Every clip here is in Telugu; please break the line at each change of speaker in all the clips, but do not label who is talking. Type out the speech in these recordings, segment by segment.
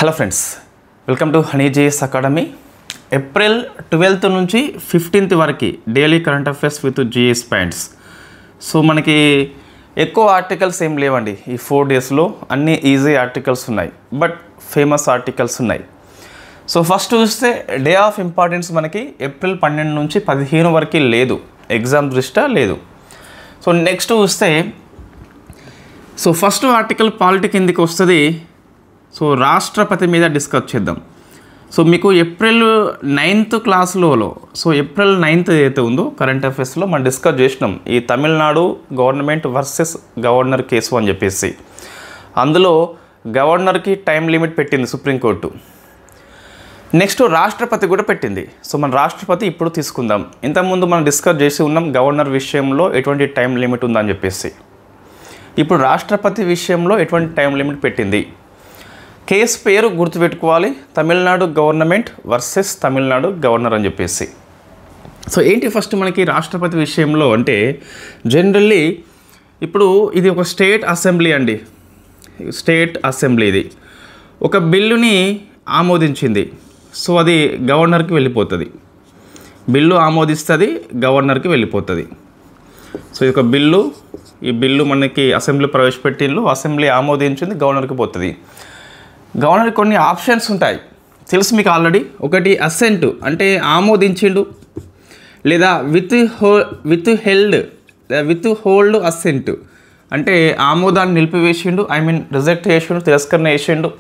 Hello friends, welcome to Honey JS academy. April 12th నుంచి 15th వరకు daily current affairs with GS points. So మనకి ఎక్కువ ఆర్టికల్స్ ఏం లేవండి ఈ 4 daysలో. అన్నీ ఈజీ ఆర్టికల్స్ ఉన్నాయి, బట్ ఫేమస్ ఆర్టికల్స్ ఉన్నాయి. సో ఫస్ట్ చూస్తే డే ఆఫ్ ఇంపార్టెన్స్ మనకి ఏప్రిల్ 12 నుంచి 15 వరకు లేదు, ఎగ్జామ్ దృష్ట్యా లేదు. సో నెక్స్ట్ చూస్తే ఫస్ట్ ఆర్టికల్ పాలిటీ కిందికి వస్తుంది. సో రాష్ట్రపతి మీద డిస్కస్ చేద్దాం. సో మీకు ఏప్రిల్ 9th క్లాస్లో ఏప్రిల్ 9th ఏదైతే ఉందో కరెంట్ అఫైర్స్లో మనం డిస్కస్ చేసినాం ఈ Tamil Nadu government versus governor case అని చెప్పేసి. అందులో గవర్నర్కి టైం లిమిట్ పెట్టింది సుప్రీంకోర్టు. నెక్స్ట్ రాష్ట్రపతి కూడా పెట్టింది. సో మన రాష్ట్రపతి ఇప్పుడు తీసుకుందాం. ఇంతకుముందు మనం డిస్కస్ చేసి ఉన్నాం గవర్నర్ విషయంలో ఎటువంటి టైం లిమిట్ ఉందని చెప్పేసి. ఇప్పుడు రాష్ట్రపతి విషయంలో ఎటువంటి టైం లిమిట్ పెట్టింది. కేసు పేరు గుర్తుపెట్టుకోవాలి, Tamil Nadu government versus Tamil Nadu governor అని చెప్పేసి. సో ఏంటి ఫస్ట్ మనకి రాష్ట్రపతి విషయంలో అంటే జనరల్లీ ఇప్పుడు ఇది ఒక స్టేట్ అసెంబ్లీ అండి. స్టేట్ అసెంబ్లీ ఇది ఒక బిల్లుని ఆమోదించింది. సో అది గవర్నర్కి వెళ్ళిపోతుంది. బిల్లు ఆమోదిస్తుంది, గవర్నర్కి వెళ్ళిపోతుంది. సో ఇది ఒక బిల్లు, ఈ బిల్లు మనకి అసెంబ్లీ ప్రవేశపెట్టిండ్రు, అసెంబ్లీ ఆమోదించింది, గవర్నర్కి పోతుంది. గవర్నర్కి కొన్ని ఆప్షన్స్ ఉంటాయి, తెలుసు మీకు ఆల్రెడీ. ఒకటి అసెంట్ అంటే ఆమోదించిండు, లేదా విత్ హోల్డ్ అసెంట్ అంటే ఆమోదాన్ని నిలిపివేసిండు, రిజెక్ట్ చేసిండు, తిరస్కరణ చేసిండు.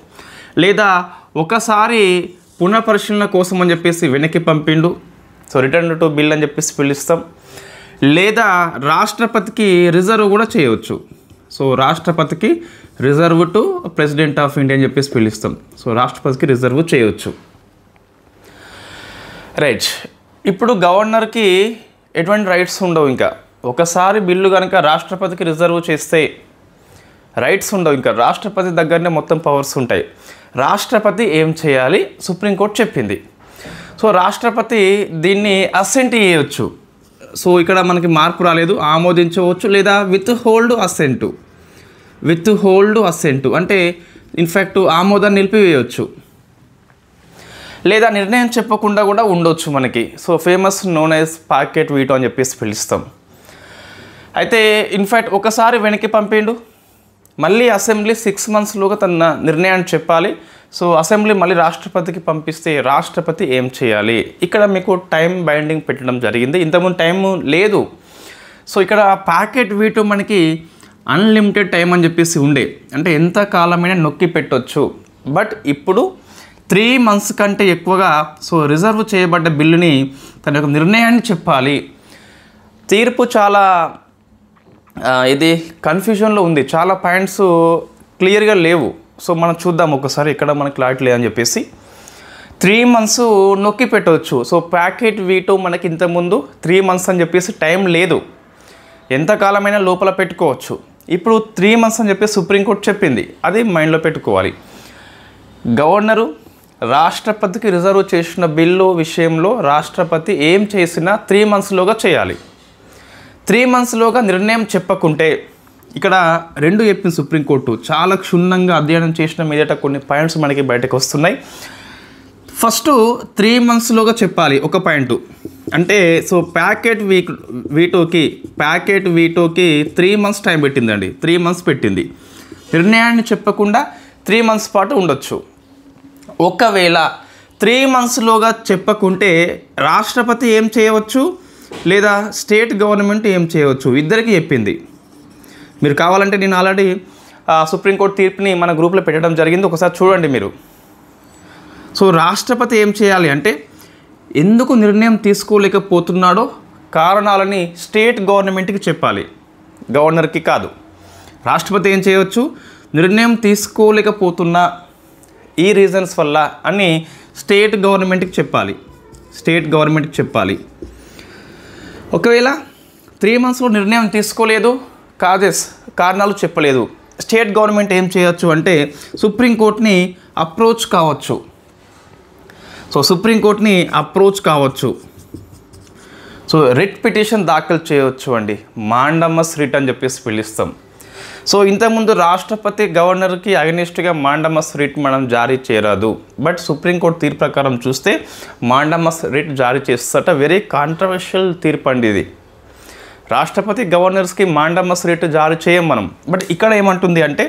లేదా ఒకసారి పునఃపరిశీలన కోసం అని చెప్పేసి వెనక్కి పంపిండు. సో రిటర్న్ టు బిల్ అని చెప్పేసి పిలుస్తాం. లేదా రాష్ట్రపతికి రిజర్వ్ కూడా చేయవచ్చు. సో రాష్ట్రపతికి reserve to president of India అని చెప్పేసి పిలుస్తాం. సో రాష్ట్రపతికి రిజర్వ్ చేయవచ్చు. రైట్, ఇప్పుడు గవర్నర్కి ఎటువంటి రైట్స్ ఉండవు. ఇంకా ఒకసారి బిల్లు కనుక రాష్ట్రపతికి రిజర్వ్ చేస్తే రైట్స్ ఉండవు. ఇంకా రాష్ట్రపతి దగ్గరనే మొత్తం పవర్స్ ఉంటాయి. రాష్ట్రపతి ఏం చేయాలి సుప్రీంకోర్టు చెప్పింది. సో రాష్ట్రపతి దీన్ని అసెంట్ చేయవచ్చు. సో ఇక్కడ మనకి మార్పు రాలేదు, ఆమోదించవచ్చు లేదా విత్ హోల్డ్ అసెంట్ అంటే ఇన్ఫ్యాక్ట్ ఆమోదాన్ని నిలిపివేయవచ్చు. లేదా నిర్ణయం చెప్పకుండా కూడా ఉండొచ్చు మనకి. So famous known as packet veto అని చెప్పేసి పిలుస్తాం. అయితే ఇన్ఫ్యాక్ట్ ఒకసారి వెనక్కి పంపిండు, మళ్ళీ అసెంబ్లీ 6 monthsలోగా తన నిర్ణయాన్ని చెప్పాలి. సో అసెంబ్లీ మళ్ళీ రాష్ట్రపతికి పంపిస్తే రాష్ట్రపతి ఏం చేయాలి. ఇక్కడ మీకు టైం బైండింగ్ పెట్టడం జరిగింది, ఇంతకుముందు టైం లేదు. సో ఇక్కడ ప్యాకెట్ వీటో మనకి అన్లిమిటెడ్ టైం అని చెప్పేసి ఉండే, అంటే ఎంత కాలమైనా నొక్కి పెట్టవచ్చు. బట్ ఇప్పుడు 3 months కంటే ఎక్కువగా సో రిజర్వ్ చేయబడ్డ బిల్లుని తన యొక్క నిర్ణయాన్ని చెప్పాలి. తీర్పు చాలా ఇది కన్ఫ్యూజన్లో ఉంది, చాలా పాయింట్స్ క్లియర్గా లేవు. సో మనం చూద్దాం ఒకసారి, ఇక్కడ మనకు క్లారిటీ లేదని చెప్పేసి 3 months నొక్కి పెట్టవచ్చు. సో ప్యాకెట్ వీటో మనకి ఇంతకుముందు 3 months అని చెప్పేసి టైం లేదు, ఎంతకాలమైనా లోపల పెట్టుకోవచ్చు. ఇప్పుడు 3 months అని చెప్పేసి సుప్రీంకోర్టు చెప్పింది, అది మైండ్లో పెట్టుకోవాలి. గవర్నరు రాష్ట్రపతికి రిజర్వ్ చేసిన బిల్లు విషయంలో రాష్ట్రపతి ఏం చేసినా 3 monthsలోగా చేయాలి. 3 monthsలోగా నిర్ణయం చెప్పకుంటే ఇక్కడ 2 చెప్పింది సుప్రీంకోర్టు. చాలా క్షుణ్ణంగా అధ్యయనం చేసిన మీదట కొన్ని పాయింట్స్ మనకి బయటకు వస్తున్నాయి. ఫస్ట్ 3 monthsలోగా చెప్పాలి ఒక పాయింట్ అంటే. సో ప్యాకెట్ వీటోకి 3 months టైం పెట్టిందండి, 3 months పెట్టింది. నిర్ణయాన్ని చెప్పకుండా 3 months పాటు ఉండొచ్చు. ఒకవేళ 3 monthsలోగా చెప్పకుంటే రాష్ట్రపతి ఏం చేయవచ్చు లేదా స్టేట్ గవర్నమెంట్ ఏం చేయవచ్చు, ఇద్దరికి చెప్పింది. మీరు కావాలంటే నేను ఆల్రెడీ సుప్రీంకోర్టు తీర్పుని మన గ్రూప్లో పెట్టడం జరిగింది, ఒకసారి చూడండి మీరు. సో రాష్ట్రపతి ఏం చేయాలి అంటే ఎందుకు నిర్ణయం తీసుకోలేకపోతున్నాడో కారణాలని స్టేట్ గవర్నమెంట్కి చెప్పాలి, గవర్నర్కి కాదు. రాష్ట్రపతి ఏం చేయవచ్చు, నిర్ణయం తీసుకోలేకపోతున్నా ఈ రీజన్స్ వల్ల అని స్టేట్ గవర్నమెంట్కి చెప్పాలి. ఒకవేళ 3 monthsలో నిర్ణయం తీసుకోలేదు, కారణాలు చెప్పలేదు, స్టేట్ గవర్నమెంట్ ఏం చేయొచ్చు అంటే సుప్రీంకోర్టుని అప్రోచ్ కావచ్చు. సో రిట్ పిటిషన్ దాఖలు చేయవచ్చు అండి, మాండమస్ రిట్ అని చెప్పేసి పిలుస్తాం. సో ఇంతకుముందు రాష్ట్రపతి గవర్నర్కి అగెనిస్ట్గా మాండమస్ రిట్ మనం జారీ చేయరాదు. బట్ సుప్రీంకోర్టు తీర్పు ప్రకారం చూస్తే మాండమస్ రిట్ జారీ చేస్తట. వెరీ కాంట్రవర్షియల్ తీర్పు అండి ఇది. రాష్ట్రపతి గవర్నర్స్కి మాండమస్ రిట్ జారీ చేయం మనం. బట్ ఇక్కడ ఏమంటుంది అంటే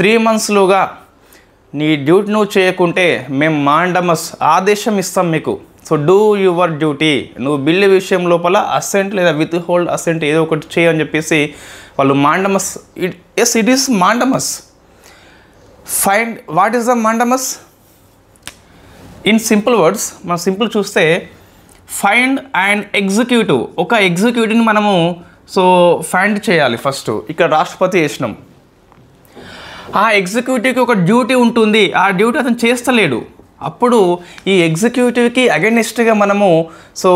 3 monthsలోగా నీ డ్యూటీ నువ్వు చేయకుంటే మేము మాండమస్ ఆదేశం ఇస్తాం మీకు. సో డూ యువర్ డ్యూటీ, నువ్వు బిల్లు విషయం లోపల అసెంట్ లేదా విత్ హోల్డ్ అసెంట్ ఏదో ఒకటి చేయని చెప్పేసి వాళ్ళు mandamus. Yes, it is mandamus. Find what is the mandamus? In simple words మనం సింపుల్ చూస్తే ఫైండ్ అండ్ ఎగ్జిక్యూటివ్. ఒక ఎగ్జిక్యూటివ్ని మనము సో ఫైండ్ చేయాలి ఫస్ట్. ఇక్కడ రాష్ట్రపతి చేసినాం. ఆ ఎగ్జిక్యూటివ్కి ఒక డ్యూటీ ఉంటుంది, ఆ డ్యూటీ అతను చేస్తలేడు. అప్పుడు ఈ ఎగ్జిక్యూటివ్కి అగెనిస్ట్గా మనము సో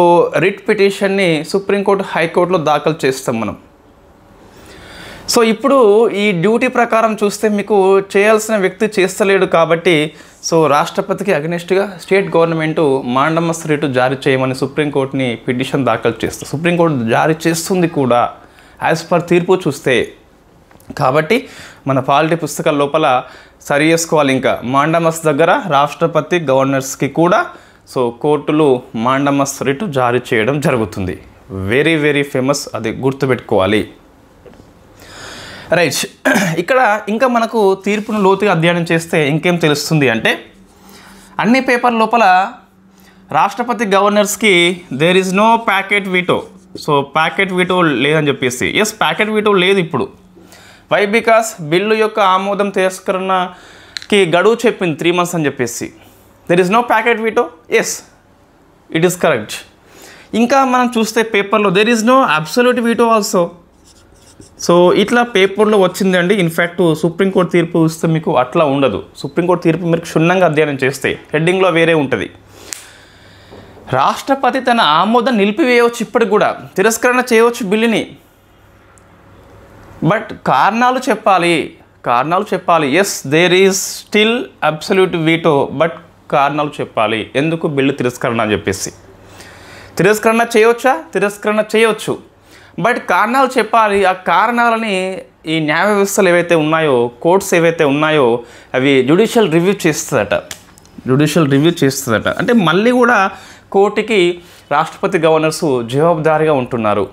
రిట్ పిటిషన్ని సుప్రీంకోర్టు హైకోర్టులో దాఖలు చేస్తాం మనం. సో ఇప్పుడు ఈ డ్యూటీ ప్రకారం చూస్తే మీకు చేయాల్సిన వ్యక్తి చేస్తలేడు కాబట్టి సో రాష్ట్రపతికి అగెనిస్ట్గా స్టేట్ గవర్నమెంటు మాండమస్ రిట్ జారీ చేయమని సుప్రీంకోర్టుని పిటిషన్ దాఖలు చేస్తుంది. సుప్రీంకోర్టు జారీ చేస్తుంది కూడా యాజ్ పర్ తీర్పు చూస్తే. కాబట్టి మన పాలిటీ పుస్తకాల లోపల సరి చేసుకోవాలి. ఇంకా మాండమస్ దగ్గర రాష్ట్రపతి గవర్నర్స్కి కూడా సో కోర్టులు మాండమస్ రిట్ జారీ చేయడం జరుగుతుంది. వెరీ వెరీ ఫేమస్, అది గుర్తుపెట్టుకోవాలి. రైట్, ఇక్కడ ఇంకా మనకు తీర్పును లోతుగా అధ్యయనం చేస్తే ఇంకేం తెలుస్తుంది అంటే అన్ని పేపర్ లోపల రాష్ట్రపతి గవర్నర్స్కి there is no pocket veto. So pocket veto లేదని చెప్పేసి. ఎస్, ప్యాకెట్ వీటో లేదు ఇప్పుడు. వై? బికాస్ బిల్లు యొక్క ఆమోదం తిరస్కరణకి గడువు చెప్పింది 3 months అని చెప్పేసి. There is no pocket veto. Yes, it is correct. ఇంకా మనం చూస్తే పేపర్లో there is no absolute veto also. So ఇట్లా పేపర్లో వచ్చిందండి. ఇన్ఫ్యాక్ట్ సుప్రీంకోర్టు తీర్పు ఇస్తే మీకు అట్లా ఉండదు. సుప్రీంకోర్టు తీర్పు మీరు క్షుణ్ణంగా అధ్యయనం చేస్తే హెడ్డింగ్లో వేరే ఉంటుంది. రాష్ట్రపతి తన ఆమోదం నిలిపివేయవచ్చు, ఇప్పటికి కూడా తిరస్కరణ చేయవచ్చు బిల్లుని. బట్ కారణాలు చెప్పాలి. Yes, there is still absolute veto, but కారణాలు చెప్పాలి ఎందుకు బిల్లు తిరస్కరణ అని చెప్పేసి. తిరస్కరణ చేయవచ్చు, బట్ కారణాలు చెప్పాలి. ఆ కారణాలని ఈ న్యాయ వ్యవస్థలు ఏవైతే ఉన్నాయో, కోర్ట్స్ ఏవైతే ఉన్నాయో అవి జ్యుడిషియల్ రివ్యూ చేస్తుందట. అంటే మళ్ళీ కూడా కోర్టుకి రాష్ట్రపతి గవర్నర్స్ జవాబుదారీగా ఉంటున్నారు.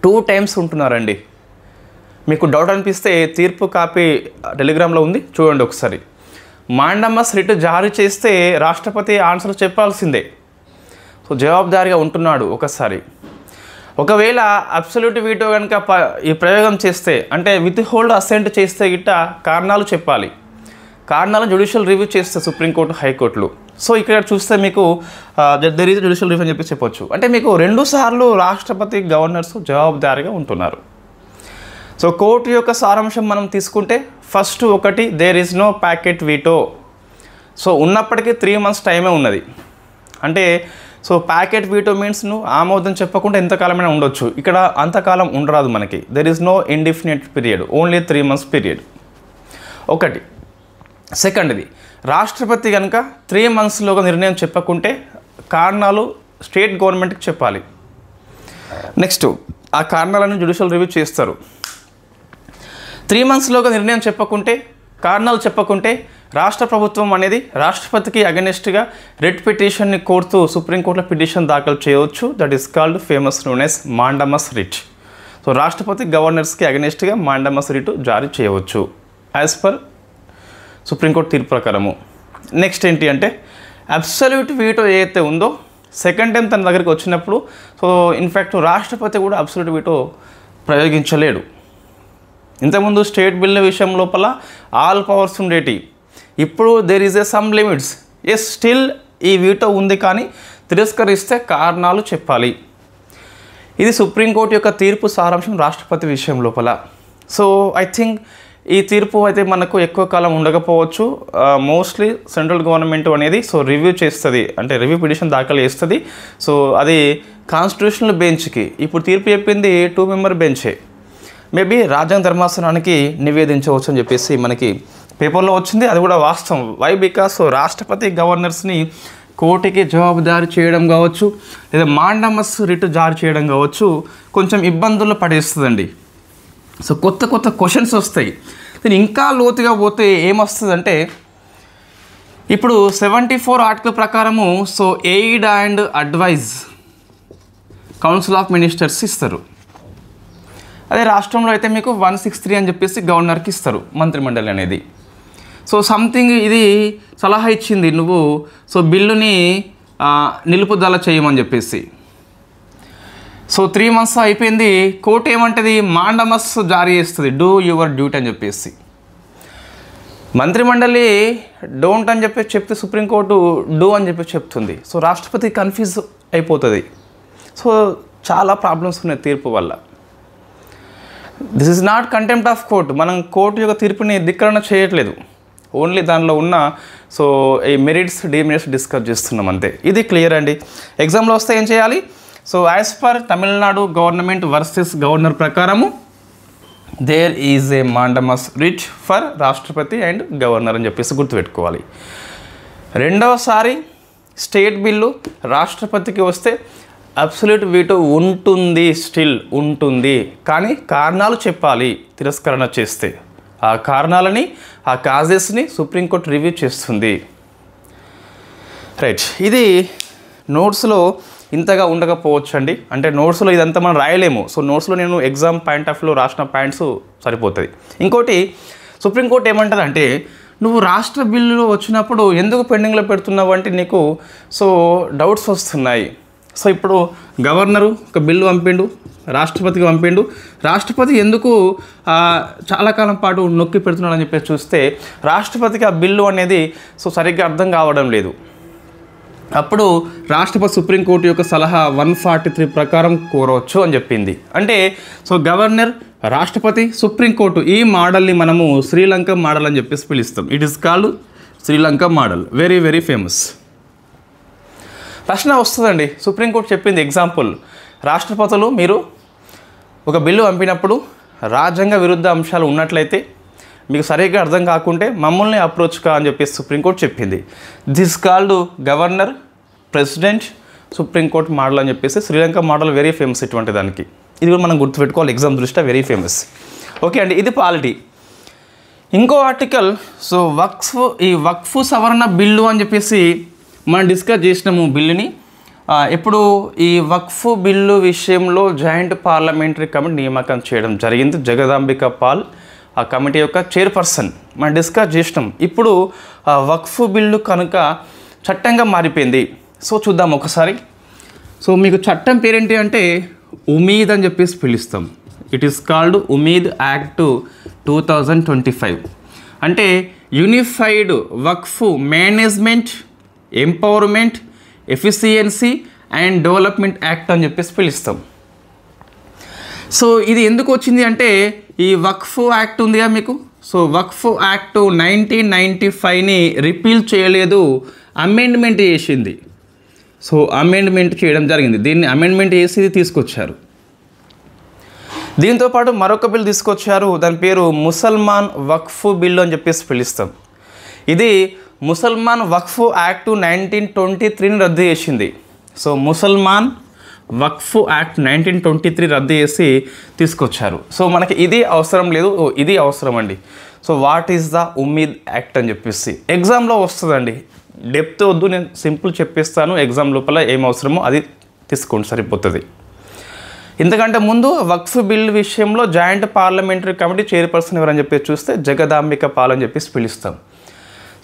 2 times ఉంటున్నారండి. మీకు డౌట్ అనిపిస్తే తీర్పు కాపీ టెలిగ్రామ్లో ఉంది, చూడండి ఒకసారి. మాండమస్ రిట్ జారీ చేస్తే రాష్ట్రపతి ఆన్సర్ చెప్పాల్సిందే. సో జవాబుదారీగా ఉంటున్నాడు ఒకసారి. ఒకవేళ అబ్సల్యూట్ వీటో కనుక ఈ ప్రయోగం చేస్తే అంటే విత్ హోల్డ్ అసెంట్ చేస్తే గిట్ట కారణాలు చెప్పాలి. కారణాలు జ్యుడిషియల్ రివ్యూ చేస్తే సుప్రీంకోర్టు హైకోర్టులు. సో ఇక్కడ చూస్తే మీకు దెర్ ఈజ్ జ్యుడిషియల్ రివ్యూ అని చెప్పి చెప్పొచ్చు. అంటే మీకు 2 సార్లు రాష్ట్రపతి గవర్నర్స్ జవాబుదారీగా ఉంటున్నారు. సో కోర్టు యొక్క సారాంశం మనం తీసుకుంటే ఫస్ట్ ఒకటి, there is no pocket veto. So ఉన్నప్పటికీ 3 months టైమే ఉన్నది. అంటే సో ప్యాకెట్ వీటో మీన్స్ నువ్వు ఆమోదం చెప్పకుండా ఎంతకాలమైనా ఉండొచ్చు. ఇక్కడ అంతకాలం ఉండరాదు మనకి. There is no indefinite period, only 3 months period. ఒకటి. సెకండ్ది, రాష్ట్రపతి కనుక 3 monthsలోగా నిర్ణయం చెప్పకుంటే కారణాలు స్టేట్ గవర్నమెంట్కి చెప్పాలి. నెక్స్ట్, ఆ కారణాలను జ్యుడిషియల్ రివ్యూ చేస్తారు. 3 monthsలోగా నిర్ణయం కారణాలు చెప్పకుంటే రాష్ట్ర ప్రభుత్వం అనేది రాష్ట్రపతికి అగెనిస్ట్గా రిట్ పిటిషన్ని కోరుతూ సుప్రీంకోర్టులో పిటిషన్ దాఖలు చేయవచ్చు. That is called famous known as mandamus writ. So రాష్ట్రపతి గవర్నర్స్కి అగెనిస్ట్గా మాండమస్ రిట్ జారీ చేయవచ్చు యాజ్ పర్ సుప్రీంకోర్టు తీర్పు ప్రకారము. నెక్స్ట్ ఏంటి అంటే అబ్సల్యూట్ వీటో ఏదైతే ఉందో సెకండ్ టైం తన దగ్గరికి వచ్చినప్పుడు సో ఇన్ఫ్యాక్ట్ రాష్ట్రపతి కూడా అబ్సల్యూట్ వీటో ప్రయోగించలేడు. ఇంతకుముందు స్టేట్ బిల్ విషయం లోపల ఆల్ పవర్స్ ఉండేటి. ఇప్పుడు there is some limits. Yes, still ఈ వీటో ఉంది, కానీ తిరస్కరిస్తే కారణాలు చెప్పాలి. ఇది సుప్రీంకోర్టు యొక్క తీర్పు సారాంశం రాష్ట్రపతి విషయం లోపల. సో ఐ థింక్ ఈ తీర్పు అయితే మనకు ఎక్కువ కాలం ఉండకపోవచ్చు. మోస్ట్లీ సెంట్రల్ గవర్నమెంట్ అనేది సో రివ్యూ చేస్తుంది, అంటే రివ్యూ పిటిషన్ దాఖలు చేస్తుంది. సో అది కాన్స్టిట్యూషనల్ బెంచ్కి. ఇప్పుడు తీర్పు చెప్పింది 2 member బెంచే. మేబీ రాజ్యాంగ ధర్మాసనానికి నివేదించవచ్చు అని చెప్పేసి మనకి పేపర్లో వచ్చింది. అది కూడా వాస్తవం. వై? బికాస్ రాష్ట్రపతి గవర్నర్స్ని కోర్టుకి జవాబుదారీ చేయడం కావచ్చు, లేదా మాండమస్ రిట్ జారీ చేయడం కావచ్చు కొంచెం ఇబ్బందుల్లో పడేస్తుందండి. సో కొత్త కొత్త క్వశ్చన్స్ వస్తాయి. దీని ఇంకా లోతుగా పోతే ఏమొస్తుందంటే ఇప్పుడు 74 ఆర్టికల్ ప్రకారము so aid and advise council of ministers ఇస్తారు. అదే రాష్ట్రంలో అయితే మీకు 163 అని చెప్పేసి గవర్నర్కి ఇస్తారు మంత్రిమండలి అనేది. సో సంథింగ్ ఇది సలహా ఇచ్చింది, నువ్వు సో బిల్లుని నిలుపుదల చేయమని చెప్పేసి. సో 3 months అయిపోయింది, కోర్టు ఏమంటుంది, మాండమస్ జారీ చేస్తుంది, డూ యువర్ డ్యూటీ అని చెప్పేసి. మంత్రిమండలి డోంట్ అని చెప్పి చెప్తే సుప్రీంకోర్టు డూ అని చెప్పి చెప్తుంది. సో రాష్ట్రపతి కన్ఫ్యూజ్ అయిపోతుంది. సో చాలా ప్రాబ్లమ్స్ ఉన్నాయి తీర్పు వల్ల. This is not contempt of court. మనం కోర్టు యొక్క తీర్పుని ధిక్కరణ చేయట్లేదు, ఓన్లీ దానిలో ఉన్న సో ఈ మెరిట్స్ డిమెరిట్స్ డిస్కస్ చేస్తున్నాం అంతే. ఇది క్లియర్ అండి. ఎగ్జామ్లో వస్తే ఏం చేయాలి, so as per Tamil Nadu government versus governor ప్రకారము there is a mandamus writ for రాష్ట్రపతి అండ్ గవర్నర్ అని చెప్పేసి గుర్తుపెట్టుకోవాలి. రెండవసారి స్టేట్ బిల్లు రాష్ట్రపతికి వస్తే అబ్సల్యూట్ వీటో ఉంటుంది, స్టిల్ ఉంటుంది, కానీ కారణాలు చెప్పాలి తిరస్కరణ చేస్తే. ఆ కారణాలని, ఆ కాజెస్ని సుప్రీంకోర్టు రివ్యూ చేస్తుంది. రైట్, ఇది నోట్స్లో ఇంతగా ఉండకపోవచ్చు అండి. అంటే నోట్స్లో ఇదంతా మనం రాయలేము. సో నోట్స్లో నేను ఎగ్జామ్ పాయింట్ ఆఫ్ వ్యూలో రాసిన పాయింట్స్ సరిపోతుంది. ఇంకోటి సుప్రీంకోర్టు ఏమంటుంది అంటే, నువ్వు రాష్ట్ర బిల్లులో వచ్చినప్పుడు ఎందుకు పెండింగ్లో పెడుతున్నావు అంటే నీకు సో డౌట్స్ వస్తున్నాయి. సో ఇప్పుడు గవర్నరు ఒక బిల్లు పంపిండు, రాష్ట్రపతికి పంపిండు, రాష్ట్రపతి ఎందుకు చాలా కాలం పాటు నొక్కి పెడుతున్నాడు అని చెప్పేసి చూస్తే రాష్ట్రపతికి ఆ బిల్లు అనేది సో సరిగ్గా అర్థం కావడం లేదు. అప్పుడు రాష్ట్రపతి సుప్రీంకోర్టు యొక్క సలహా 143 ప్రకారం కోరవచ్చు అని చెప్పింది. అంటే సో గవర్నర్, రాష్ట్రపతి, సుప్రీంకోర్టు ఈ మోడల్ని మనము శ్రీలంక మోడల్ అని చెప్పేసి పిలుస్తాం. It is called Sri Lanka model, very very famous. ప్రశ్న వస్తుందండి, సుప్రీంకోర్టు చెప్పింది ఎగ్జాంపుల్, రాష్ట్రపతులు మీరు ఒక బిల్లు పంపినప్పుడు రాజ్యాంగ విరుద్ధ అంశాలు ఉన్నట్లయితే మీకు సరిగ్గా అర్థం కాకుంటే మమ్మల్ని అప్రోచ్ కా అని చెప్పేసి సుప్రీంకోర్టు చెప్పింది. This called governor, president, supreme court model అని చెప్పేసి శ్రీలంక మోడల్ వెరీ ఫేమస్. ఇటువంటి దానికి ఇది కూడా మనం గుర్తుపెట్టుకోవాలి, ఎగ్జామ్ దృష్ట్యా వెరీ ఫేమస్. ఓకే అండి, ఇది పాలిటీ. ఇంకో ఆర్టికల్ సో వక్ఫ్ సవరణ బిల్లు అని చెప్పేసి మనం డిస్కస్ చేసినాము బిల్లుని. ఇప్పుడు ఈ వక్ఫ్ బిల్లు విషయంలో జాయింట్ పార్లమెంటరీ కమిటీ నియామకం చేయడం జరిగింది. జగదాంబిక పాల్ ఆ కమిటీ యొక్క చైర్పర్సన్ మనం డిస్కస్ చేసినాం. ఇప్పుడు వక్ఫ్ బిల్లు కనుక చట్టంగా మారిపోయింది. సో చూద్దాం ఒకసారి. సో మీకు చట్టం పేరేంటి అంటే ఉమీద్ అని చెప్పేసి పిలుస్తాం. It is called ఉమీద్ act 2025. అంటే unified Waqf management, empowerment, efficiency and development act అని చెప్పేసి పిలుస్తాం. సో ఇది ఎందుకు వచ్చింది అంటే ఈ వక్ఫ్ యాక్ట్ ఉందిగా మీకు. సో వక్ఫ్ యాక్ట్ 1995ని రిపీల్ చేయలేదు, అమెండ్మెంట్ చేసింది. సో అమెండ్మెంట్ చేయడం జరిగింది, దీన్ని అమెండ్మెంట్ చేసి తీసుకొచ్చారు. దీంతోపాటు మరొక బిల్ తీసుకొచ్చారు, దాని పేరు ముసల్మాన్ వక్ఫ్ బిల్లు అని చెప్పేసి పిలుస్తాం. ఇది ముసల్మాన్ వక్ఫ్ యాక్ట్ 1923ని రద్దు చేసింది. సో ముసల్మాన్ వక్ఫ్ యాక్ట్ 1923 రద్దు చేసి తీసుకొచ్చారు. సో మనకి ఇది అవసరం లేదు, ఇది అవసరం అండి. So what is the ఉమీద్ act అని చెప్పేసి ఎగ్జామ్లో వస్తుందండి. డెప్త్ వద్దు, నేను సింపుల్ చెప్పిస్తాను. ఎగ్జామ్ లోపల ఏం అవసరమో అది తీసుకోండి, సరిపోతుంది. ఎందుకంటే ముందు వక్ఫ్ బిల్ విషయంలో జాయింట్ పార్లమెంటరీ కమిటీ చైర్పర్సన్ ఎవరని చెప్పేసి చూస్తే జగదాంబిక పాల్ అని చెప్పేసి పిలుస్తాం.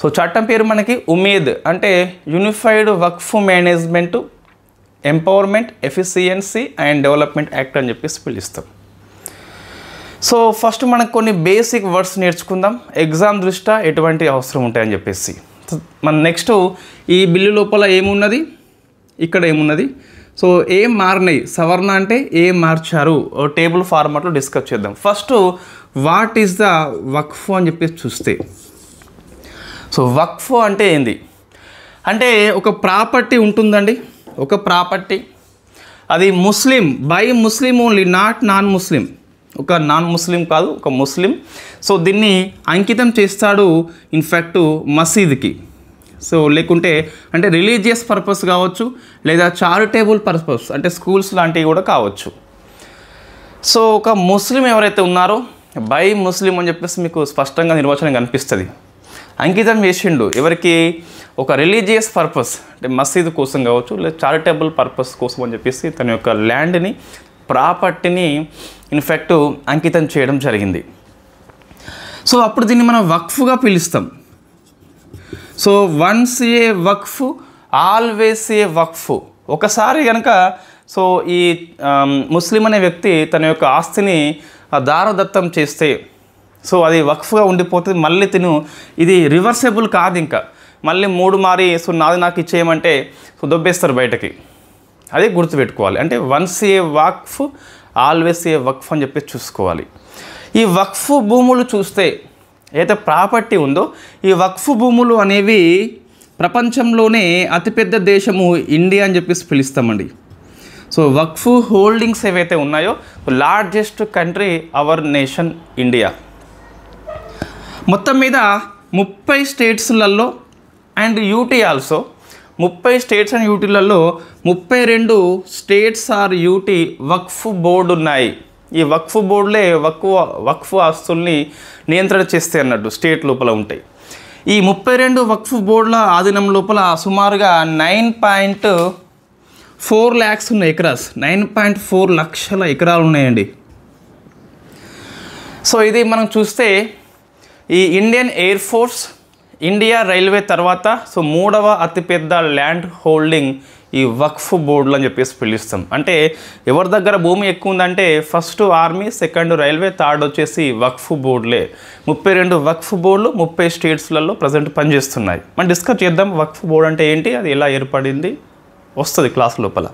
సో చట్టం పేరు మనకి ఉమీద్, అంటే unified Waqf management, empowerment, efficiency and development act అని చెప్పేసి పిలుస్తాం. సో ఫస్ట్ మనకు కొన్ని బేసిక్ వర్డ్స్ నేర్చుకుందాం, ఎగ్జామ్ దృష్ట్యా ఎటువంటి అవసరం ఉంటాయని చెప్పేసి. మన నెక్స్ట్ ఈ బిల్లు లోపల ఏమున్నది, ఇక్కడ ఏమున్నది, సో ఏం మారినాయి, సవరణ అంటే ఏం మార్చారు, టేబుల్ ఫార్మాట్లో డిస్కస్ చేద్దాం. ఫస్ట్ వాట్ ఈస్ ద వక్ఫ్ అని చెప్పేసి చూస్తే, సో వక్ఫ్ అంటే ఏంది అంటే ఒక ప్రాపర్టీ ఉంటుందండి, ఒక ప్రాపర్టీ, అది Muslim, by Muslim only, non Muslim, ఒక నాన్ ముస్లిం కాదు, ఒక ముస్లిం. సో దీన్ని అంకితం చేస్తాడు ఇన్ఫ్యాక్ట్ మసీద్కి. సో లేకుంటే అంటే రిలీజియస్ పర్పస్ కావచ్చు, లేదా చారిటబుల్ పర్పస్ అంటే స్కూల్స్ లాంటివి కూడా కావచ్చు. సో ఒక ముస్లిం ఎవరైతే ఉన్నారో బై ముస్లిం అని చెప్పేసి మీకు స్పష్టంగా నిర్వచనం కనిపిస్తుంది. అంకితం చేసిండు ఎవరికి? ఒక రిలీజియస్ పర్పస్, అంటే మసీదు కోసం కావచ్చు, లేదా చారిటబుల్ పర్పస్ కోసం అని చెప్పేసి తన యొక్క ల్యాండ్ని, ప్రాపర్టీని ఇన్ఫ్యాక్ట్ అంకితం చేయడం జరిగింది. సో అప్పుడు దీన్ని మనం వక్ఫ్గా పిలుస్తాం. So once a waqf always a waqf. ఒకసారి కనుక సో ఈ ముస్లిం అనే వ్యక్తి తన యొక్క ఆస్తిని దారదత్తం చేస్తే సో అది వక్ఫ్గా ఉండిపోతుంది. మళ్ళీ ఇది రివర్సబుల్ కాదు, ఇంకా మళ్ళీ 3 మారి సో నాది నాకు ఇచ్చేయమంటే సో దొబ్బేస్తారు బయటకి. అది గుర్తుపెట్టుకోవాలి. అంటే once a waqf always a వక్ఫ్ అని చెప్పి చూసుకోవాలి. ఈ వక్ఫ్ భూములు చూస్తే ఏదైతే ప్రాపర్టీ ఉందో ఈ వక్ఫ్ భూములు అనేవి ప్రపంచంలోనే అతిపెద్ద దేశము ఇండియా అని చెప్పేసి పిలుస్తామండి. సో వక్ఫ్ హోల్డింగ్స్ ఏవైతే ఉన్నాయో largest country our nation India. మొత్తం మీద 30 స్టేట్స్లలో and UT also 30 states and యూటీలలో 32 states or UT waqf board ఉన్నాయి. ఈ వక్ఫ్ బోర్డులే వక్ఫ్ ఆస్తుల్ని నియంత్రణ చేస్తే అన్నట్టు స్టేట్ లోపల ఉంటాయి. ఈ 32 వక్ఫ్ బోర్డుల ఆధీనం లోపల సుమారుగా 9.4 lakhs ఉన్న ఎకరాస్, 9.4 లక్షల ఎకరాలు ఉన్నాయండి. సో ఇది మనం చూస్తే ఈ Indian air force, India railway తర్వాత సో 3వ అతిపెద్ద ల్యాండ్ హోల్డింగ్ ఈ వక్ఫ్ బోర్డులు అని చెప్పేసి పిలుస్తాం. అంటే ఎవరి దగ్గర భూమి ఎక్కువ ఉందంటే first army, second railway, third వచ్చేసి వక్ఫ్ బోర్డులే. 32 వక్ఫ్ బోర్డులు 30 స్టేట్స్లలో ప్రజెంట్ పనిచేస్తున్నాయి. మనం డిస్కస్ చేద్దాం వక్ఫ్ బోర్డు అంటే ఏంటి, అది ఎలా ఏర్పడింది, వస్తుంది క్లాస్ లోపల.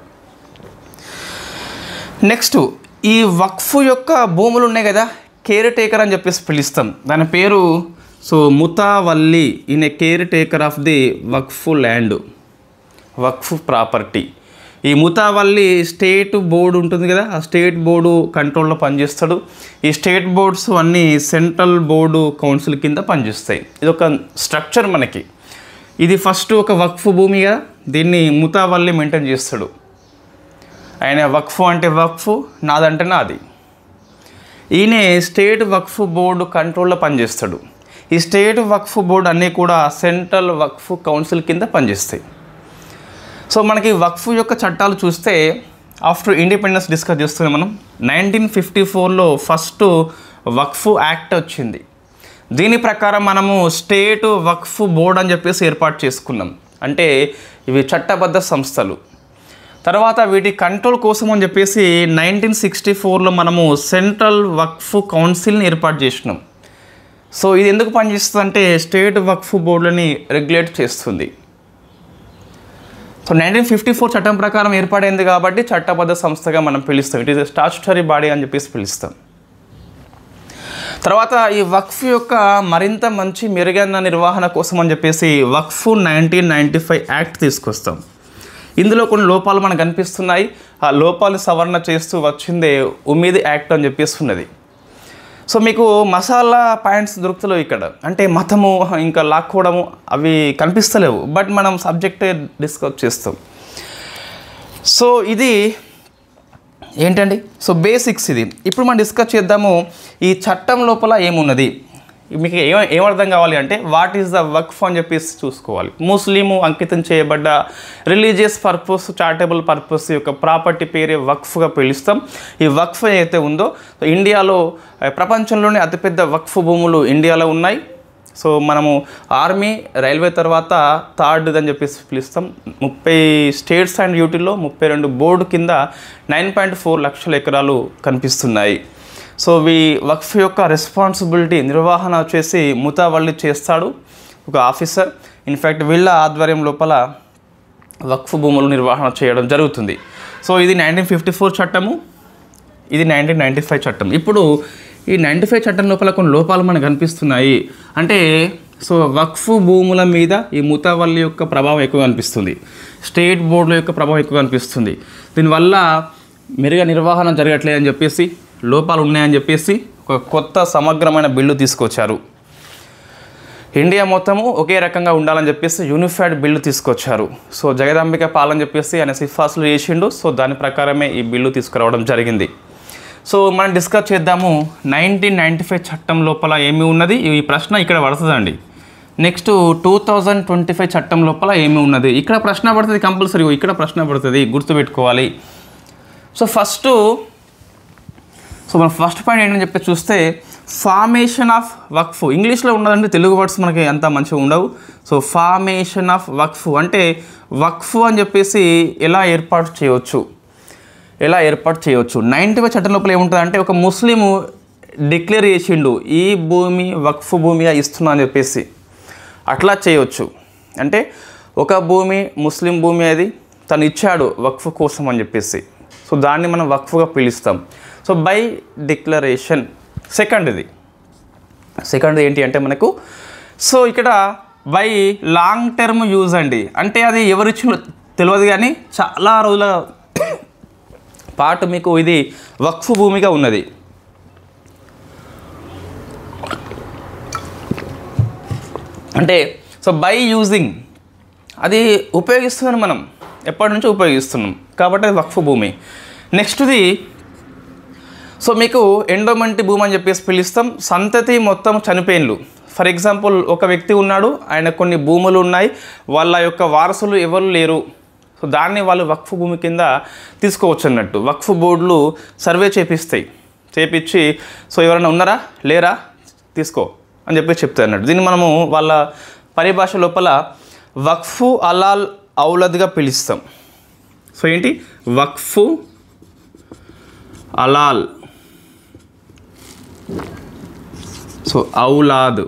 నెక్స్ట్ ఈ వక్ఫ్ యొక్క భూములు ఉన్నాయి కదా, కేర్ టేకర్ అని చెప్పేసి పిలుస్తాం. దాని పేరు సో ముతావల్లి, ఈయన care taker of the Waqf land, Waqf property. ఈ ముతావల్లి స్టేట్ బోర్డు ఉంటుంది కదా, ఆ స్టేట్ బోర్డు కంట్రోల్లో పనిచేస్తాడు. ఈ స్టేట్ బోర్డ్స్ అన్నీ సెంట్రల్ బోర్డు కౌన్సిల్ కింద పనిచేస్తాయి. ఇది ఒక స్ట్రక్చర్ మనకి. ఇది ఫస్ట్ ఒక వక్ఫ్ భూమిగా దీన్ని ముతావల్లి మెయింటైన్ చేస్తాడు. ఆయన వక్ఫ్ అంటే వక్ఫ్, నాదంటే నాది. ఈయనే స్టేట్ వక్ఫ్ బోర్డు కంట్రోల్లో పనిచేస్తాడు. ఈ స్టేట్ వక్ఫ్ బోర్డు అన్నీ కూడా సెంట్రల్ వక్ఫ్ కౌన్సిల్ కింద పనిచేస్తాయి. సో మనకి వక్ఫ్ యొక్క చట్టాలు చూస్తే ఆఫ్టర్ ఇండిపెండెన్స్ డిస్కస్ చేస్తున్నాం మనం. 1954లో ఫస్ట్ వక్ఫ్ యాక్ట్ వచ్చింది. దీని ప్రకారం మనము స్టేట్ వక్ఫ్ బోర్డు అని చెప్పేసి ఏర్పాటు చేసుకున్నాం. అంటే ఇవి చట్టబద్ధ సంస్థలు. తర్వాత వీటి కంట్రోల్ కోసం అని చెప్పేసి 1964లో మనము సెంట్రల్ వక్ఫ్ కౌన్సిల్ని ఏర్పాటు చేసినాం. సో ఇది ఎందుకు పనిచేస్తుంది అంటే స్టేట్ వక్ఫ్ బోర్డులని రెగ్యులేట్ చేస్తుంది. సో 1954 చట్టం ప్రకారం ఏర్పడింది కాబట్టి చట్టబద్ధ సంస్థగా మనం పిలుస్తాం. It is a statutory body అని చెప్పేసి పిలుస్తాం. తర్వాత ఈ వక్ఫ్ యొక్క మరింత మంచి మెరుగైన నిర్వహణ కోసం అని చెప్పేసి వక్ఫ్ 1995 యాక్ట్ తీసుకొస్తాం. ఇందులో కొన్ని లోపాలు మనకు కనిపిస్తున్నాయి. ఆ లోపాలు సవరణ చేస్తూ వచ్చిందే ఉమీద్ యాక్ట్ అని చెప్పేసి ఉన్నది. సో మీకు మసాలా పాయింట్స్ దొరుకుతలేవు ఇక్కడ, అంటే మతము ఇంకా లాక్కోవడము అవి కనిపిస్తలేవు. బట్ మనం సబ్జెక్టే డిస్కస్ చేస్తాం. సో ఇది ఏంటండి, సో బేసిక్స్ ఇది. ఇప్పుడు మనం డిస్కస్ చేద్దాము ఈ చట్టం లోపల ఏమున్నది. మీకు ఏమర్థం కావాలి అంటే వాట్ ఈస్ ద వక్ఫ్ అని చెప్పేసి చూసుకోవాలి. ముస్లిము అంకితం చేయబడ్డ రిలీజియస్ పర్పస్, చారిటబుల్ పర్పస్ యొక్క ప్రాపర్టీ పేరే వక్ఫ్గా పిలుస్తాం. ఈ వక్ఫ్ ఏదైతే ఉందో ఇండియాలో ప్రపంచంలోనే అతిపెద్ద వక్ఫ్ భూములు ఇండియాలో ఉన్నాయి. సో మనము ఆర్మీ, రైల్వే తర్వాత థర్డ్ అని చెప్పేసి పిలుస్తాం. 30 స్టేట్స్ అండ్ యూటీలో 32 బోర్డు కింద 9.4 లక్షల ఎకరాలు కనిపిస్తున్నాయి. సో ఈ వక్ఫ్ యొక్క రెస్పాన్సిబిలిటీ నిర్వహణ వచ్చేసి ముతావల్లి చేస్తాడు, ఒక ఆఫీసర్. ఇన్ఫ్యాక్ట్ వీళ్ళ ఆధ్వర్యం లోపల వక్ఫ్ భూములు నిర్వహణ చేయడం జరుగుతుంది. సో ఇది 1954 చట్టము, ఇది 1995 చట్టం. ఇప్పుడు ఈ 95 చట్టం లోపల కొన్ని లోపాలు మనకు కనిపిస్తున్నాయి. అంటే సో వక్ఫ్ భూముల మీద ఈ ముతావల్లి యొక్క ప్రభావం ఎక్కువ కనిపిస్తుంది, స్టేట్ బోర్డుల యొక్క ప్రభావం ఎక్కువ కనిపిస్తుంది. దీనివల్ల మెరుగైన నిర్వహణ జరగట్లేదని చెప్పేసి, లోపాలు ఉన్నాయని చెప్పేసి ఒక కొత్త సమగ్రమైన బిల్లు తీసుకొచ్చారు. ఇండియా మొత్తము ఒకే రకంగా ఉండాలని చెప్పేసి యూనిఫైడ్ బిల్లు తీసుకొచ్చారు. సో జగదాంబిక పాలని చెప్పేసి ఆయన సిఫార్సులు చేసిండు. సో దాని ప్రకారమే ఈ బిల్లు తీసుకురావడం జరిగింది. సో మనం డిస్కస్ చేద్దాము 1995 చట్టం లోపల ఏమి ఉన్నది, ఈ ప్రశ్న ఇక్కడ పడుతుందండి. నెక్స్ట్ 2025 చట్టం లోపల ఏమి ఉన్నది, ఇక్కడ ప్రశ్న పడుతుంది కంపల్సరీ, ఇక్కడ ప్రశ్న పడుతుంది, గుర్తుపెట్టుకోవాలి. సో మన ఫస్ట్ పాయింట్ ఏంటని చెప్పి చూస్తే ఫార్మేషన్ ఆఫ్ వక్ఫ్. ఇంగ్లీష్లో ఉండదండి, తెలుగు వర్డ్స్ మనకి అంత మంచిగా ఉండవు. సో ఫార్మేషన్ ఆఫ్ వక్ఫ్ అంటే వక్ఫ్ అని చెప్పేసి ఎలా ఏర్పాటు చేయవచ్చు. 95 చట్టం లోపల ఏముంటుంది, ఒక ముస్లిము డిక్లేర్ చేసిండు ఈ భూమి వక్ఫ్ భూమిగా ఇస్తున్నా అని చెప్పేసి, అట్లా చేయవచ్చు. అంటే ఒక భూమి ముస్లిం భూమి అది తను ఇచ్చాడు వక్ఫ్ కోసం అని చెప్పేసి, సో దాన్ని మనం వక్ఫ్గా పిలుస్తాం. So by declaration. సెకండ్ ఏంటి అంటే మనకు, సో ఇక్కడ బై లాంగ్ టర్మ్ యూజ్ అండి. అంటే అది ఎవరిచ్చిందో తెలియదు కానీ చాలా రోజుల పాటు మీకు ఇది వక్ఫ్ భూమిగా ఉన్నది. అంటే సో బై యూజింగ్ అది ఉపయోగిస్తున్నాం, మనం ఎప్పటి నుంచో ఉపయోగిస్తున్నాం కాబట్టి అది వక్ఫ్ భూమి. నెక్స్ట్ది సో మీకు ఎండోమెంట్ భూమి అని చెప్పేసి పిలుస్తాం. సంతతి మొత్తం చనిపోయినలు. ఫర్ ఎగ్జాంపుల్ ఒక వ్యక్తి ఉన్నాడు, ఆయన కొన్ని భూములు ఉన్నాయి, వాళ్ళ యొక్క వారసులు ఎవరు లేరు, సో దాన్ని వాళ్ళు వక్ఫ్ భూమి కింద తీసుకోవచ్చు అన్నట్టు. వక్ఫ్ బోర్డులు సర్వే చేపించి సో ఎవరైనా ఉన్నారా లేరా తీసుకో అని చెప్పి చెప్తారు అన్నట్టు. దీన్ని మనము వాళ్ళ పరిభాష లోపల వక్ఫ్ అలాల్ ఔలద్గా పిలుస్తాం. సో ఏంటి వక్ఫ్ అలాల్, సో ఔలాద్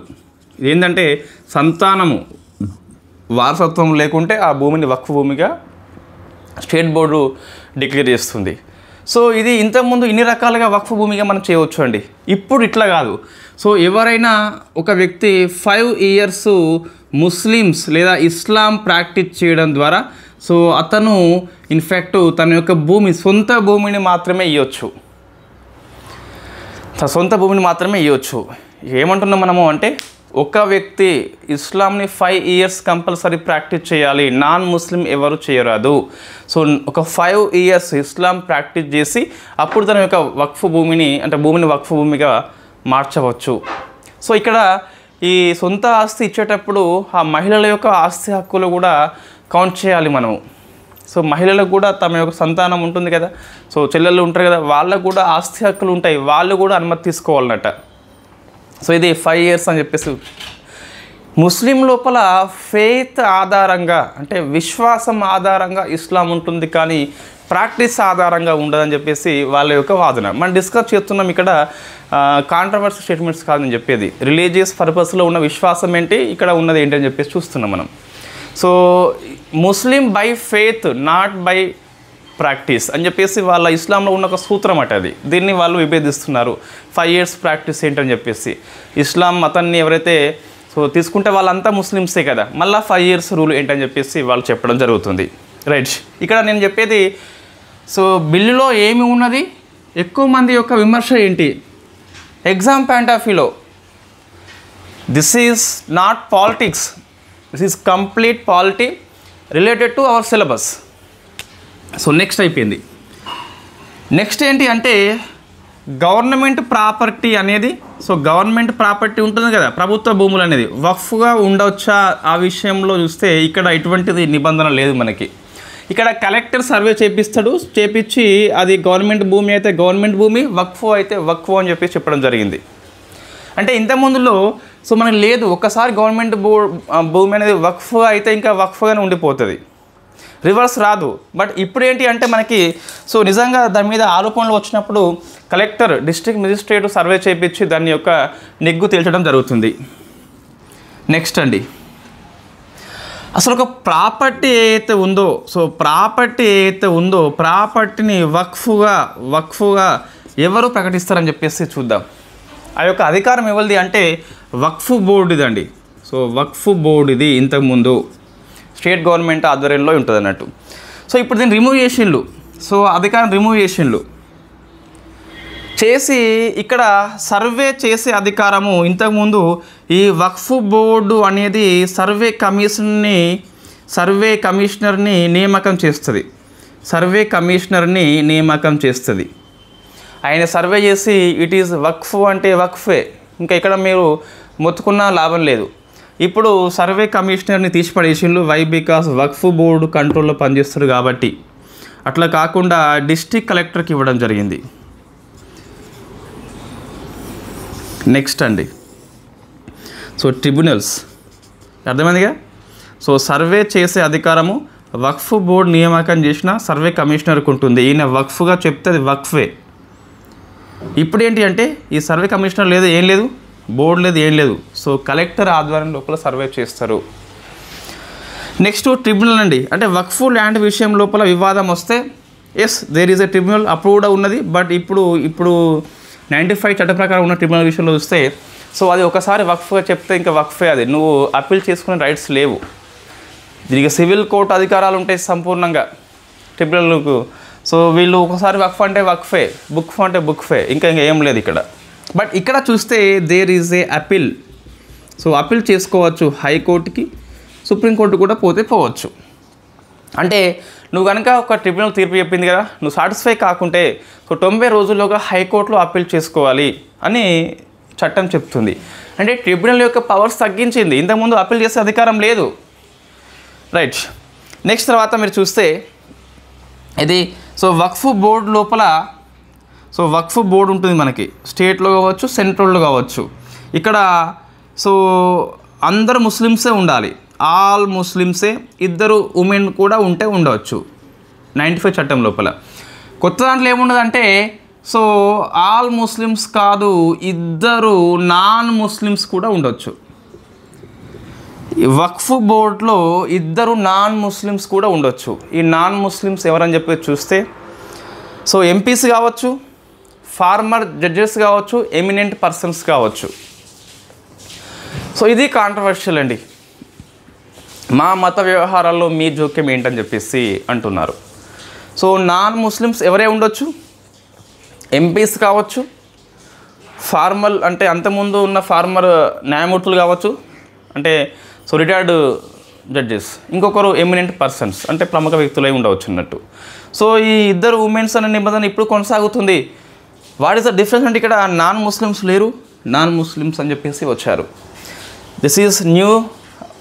ఏంటంటే సంతానము వారసత్వం లేకుంటే ఆ భూమిని వక్ఫ్ భూమిగా స్టేట్ బోర్డు డిక్లేర్ చేస్తుంది. సో ఇది ఇంతకుముందు ఇన్ని రకాలుగా వక్ఫ్ భూమిగా మనం చేయవచ్చు అండి. ఇప్పుడు ఇట్లా కాదు. సో ఎవరైనా ఒక వ్యక్తి 5 years ముస్లిమ్స్ లేదా ఇస్లాం ప్రాక్టీస్ చేయడం ద్వారా సో అతను ఇన్ఫ్యాక్ట్ తన యొక్క సొంత భూమిని మాత్రమే ఇవ్వచ్చు. ఏమంటున్నాం మనము అంటే, ఒక వ్యక్తి ఇస్లాంని 5 years కంపల్సరీ ప్రాక్టీస్ చేయాలి, నాన్ ముస్లిం ఎవరు చేయరాదు. సో ఒక 5 years ఇస్లాం ప్రాక్టీస్ చేసి అప్పుడు తన యొక్క వక్ఫ్ భూమిని వక్ఫ్ భూమిగా మార్చవచ్చు. సో ఇక్కడ ఈ సొంత ఆస్తి ఇచ్చేటప్పుడు ఆ మహిళల యొక్క ఆస్తి హక్కులు కూడా కౌంట్ చేయాలి మనము. సో మహిళలకు కూడా తమ యొక్క సంతానం ఉంటుంది కదా, సో చెల్లెళ్ళు ఉంటారు కదా, వాళ్ళకు కూడా ఆస్తి హక్కులు ఉంటాయి, వాళ్ళు కూడా అనుమతి తీసుకోవాలన్నట. సో ఇది 5 years అని చెప్పేసి. ముస్లిం లోపల ఫెయిత్ ఆధారంగా అంటే విశ్వాసం ఆధారంగా ఇస్లాం ఉంటుంది, కానీ ప్రాక్టీస్ ఆధారంగా ఉండదని చెప్పేసి వాళ్ళ యొక్క వాదన. మనం డిస్కస్ చేస్తున్నాం ఇక్కడ, కాంట్రవర్సీ స్టేట్మెంట్స్ కాదని చెప్పేది. రిలీజియస్ పర్పస్లో ఉన్న విశ్వాసం ఏంటి, ఇక్కడ ఉన్నది ఏంటి అని చెప్పేసి చూస్తున్నాం మనం. So Muslim by faith not by practice అని చెప్పేసి వాళ్ళ ఇస్లాంలో ఉన్న ఒక సూత్రం అట అది. దీన్ని వాళ్ళు విభేదిస్తున్నారు. 5 years ప్రాక్టీస్ ఏంటని చెప్పేసి. ఇస్లాం మతాన్ని ఎవరైతే సో తీసుకుంటే వాళ్ళంతా ముస్లిమ్సే కదా, మళ్ళీ 5 years రూల్ ఏంటని చెప్పేసి వాళ్ళు చెప్పడం జరుగుతుంది. రైట్, ఇక్కడ నేను చెప్పేది సో బిల్లులో ఏమి ఉన్నది, ఎక్కువ మంది యొక్క విమర్శ ఏంటి, ఎగ్జామ్ పాయింట్ ఆఫ్ వ్యూలో this is not politics, this is complete polity related to our syllabus. So next అయిపోయింది. నెక్స్ట్ ఏంటి అంటే గవర్నమెంట్ ప్రాపర్టీ అనేది, సో గవర్నమెంట్ ప్రాపర్టీ ఉంటుంది కదా, ప్రభుత్వ భూములు అనేది వక్ఫ్గా ఉండవచ్చా ఆ విషయంలో చూస్తే ఇక్కడ ఎటువంటిది నిబంధన లేదు మనకి. ఇక్కడ కలెక్టర్ సర్వే చేపించి అది గవర్నమెంట్ భూమి అయితే గవర్నమెంట్ భూమి, వక్ఫ్ అయితే వక్ఫ్ అని చెప్పి చెప్పడం జరిగింది. అంటే ఇంతకుముందులో సో మనకి లేదు, ఒక్కసారి గవర్నమెంట్ భూమి అనేది వక్ఫ్ అయితే ఇంకా వక్ఫ్గానే ఉండిపోతుంది, రివర్స్ రాదు. బట్ ఇప్పుడు ఏంటి అంటే మనకి సో నిజంగా దాని మీద ఆరోపణలు వచ్చినప్పుడు కలెక్టర్ డిస్ట్రిక్ట్ మెజిస్ట్రేట్ సర్వే చేయించి దాని యొక్క నెగ్గు తేల్చడం జరుగుతుంది. నెక్స్ట్ అండి, అసలు ఒక ప్రాపర్టీ ఏదైతే ఉందో, సో ప్రాపర్టీని వక్ఫ్గా ఎవరు ప్రకటిస్తారని చెప్పేసి చూద్దాం. ఆ యొక్క అధికారం ఎవరిది అంటే వక్ఫ్ బోర్డుదండి. సో వక్ఫ్ బోర్డు ఇది ఇంతకుముందు స్టేట్ గవర్నమెంట్ ఆధ్వర్యంలో ఉంటుంది అన్నట్టు. సో ఇప్పుడు దీన్ని రిమూవ్ చేసిండ్లు, సో అధికారం రిమూవ్ చేసిండ్లు చేసి ఇక్కడ సర్వే చేసే అధికారము ఇంతకుముందు ఈ వక్ఫ్ బోర్డు అనేది సర్వే కమిషనర్ని నియామకం చేస్తుంది. ఆయన సర్వే చేసి ఇట్ ఈజ్ వక్ఫ్ అంటే వక్ఫే, ఇంకా ఇక్కడ మీరు మొత్తుకున్న లాభం లేదు. ఇప్పుడు సర్వే కమిషనర్ని తీసిపడేసిండ్రు. వై? బికాస్ వక్ఫ్ బోర్డు కంట్రోల్లో పనిచేస్తారు కాబట్టి. అట్లా కాకుండా డిస్ట్రిక్ట్ కలెక్టర్కి ఇవ్వడం జరిగింది. నెక్స్ట్ అండి, సో ట్రిబ్యునల్స్ అర్థమైందిగా. సో సర్వే చేసే అధికారము వక్ఫ్ బోర్డు నియామకం చేసిన సర్వే కమిషనర్కి ఉంటుంది. ఈయన వక్ఫ్గా చెప్తే అది వక్ఫే. ఇప్పుడు ఏంటి అంటే ఈ సర్వే కమిషనర్ లేదు, ఏం లేదు, బోర్డు లేదు, ఏం లేదు. సో కలెక్టర్ ఆధ్వర్యం లోపల సర్వే చేస్తారు. నెక్స్ట్ ట్రిబ్యునల్ అండి, అంటే వక్ఫ్ ల్యాండ్ విషయం లోపల వివాదం వస్తే yes there is a tribunal approved ఉన్నది. బట్ ఇప్పుడు 95 చట్ట ప్రకారం ఉన్న ట్రిబ్యునల్ విషయంలో చూస్తే సో అది ఒకసారి వక్ఫ్గా చెప్తే ఇంకా వక్ఫే, అది నువ్వు అప్పీల్ చేసుకునే రైట్స్ లేవు. దీనికి సివిల్ కోర్టు అధికారాలు ఉంటాయి సంపూర్ణంగా ట్రిబ్యునల్కు. సో వీళ్ళు ఒకసారి వక్ఫ్ అంటే వక్ఫే, బుక్ అంటే బుక్ఫే, ఇంకా ఏం లేదు ఇక్కడ. బట్ ఇక్కడ చూస్తే there is a appeal. So appeal చేసుకోవచ్చు హైకోర్టుకి, సుప్రీంకోర్టు కూడా పోవచ్చు. అంటే నువ్వు కనుక ఒక ట్రిబ్యునల్ తీర్పు చెప్పింది కదా, నువ్వు సాటిస్ఫై కాకుంటే సో 90 రోజుల్లోగా హైకోర్టులో అప్పీల్ చేసుకోవాలి అని చట్టం చెప్తుంది. అంటే ట్రిబ్యునల్ యొక్క పవర్స్ తగ్గించింది, ఇంతకుముందు అప్పీల్ చేసే అధికారం లేదు. రైట్. నెక్స్ట్ తర్వాత మీరు చూస్తే ఇది సో వక్ఫ్ బోర్డు లోపల, సో వక్ఫ్ బోర్డు ఉంటుంది మనకి, స్టేట్లో కావచ్చు, సెంట్రల్లో కావచ్చు. ఇక్కడ సో అందరు ముస్లిమ్సే ఉండాలి, ఆల్ ముస్లిమ్సే, 2 ఉమెన్ కూడా ఉండవచ్చు 95 చట్టం లోపల. కొత్త దాంట్లో ఏముండదంటే సో ఆల్ ముస్లిమ్స్ కాదు, 2 నాన్ ముస్లిమ్స్ కూడా ఉండొచ్చు. వక్ఫ్ బోర్డులో 2 నాన్ ముస్లిమ్స్ కూడా ఉండొచ్చు. ఈ నాన్ ముస్లిమ్స్ ఎవరని చెప్పి చూస్తే సో ఎంపీస్ కావచ్చు, ఫార్మర్ జడ్జెస్ కావచ్చు, ఎమినెంట్ పర్సన్స్ కావచ్చు. సో ఇది కాంట్రవర్షియల్ అండి. మా మత వ్యవహారాల్లో మీ జోక్యం ఏంటని చెప్పేసి అంటున్నారు. సో నాన్ ముస్లిమ్స్ ఎవరే ఉండొచ్చు, ఎంపీస్ కావచ్చు, ఫార్మల్ అంటే అంతకుముందు ఉన్న ఫార్మర్ న్యాయమూర్తులు కావచ్చు, అంటే సో రిటైర్డ్ జడ్జెస్, ఇంకొకరు ఎమినెంట్ పర్సన్స్ అంటే ప్రముఖ వ్యక్తులై ఉండవచ్చు అన్నట్టు. సో ఈ 2 ఉమెన్స్ అనే నిబంధన ఇప్పుడు కొనసాగుతుంది. వాట్ ఈస్ ద డిఫరెన్స్ అంటే ఇక్కడ నాన్ ముస్లిమ్స్ లేరు, నాన్ ముస్లిమ్స్ అని చెప్పేసి వచ్చారు. దిస్ ఈజ్ న్యూ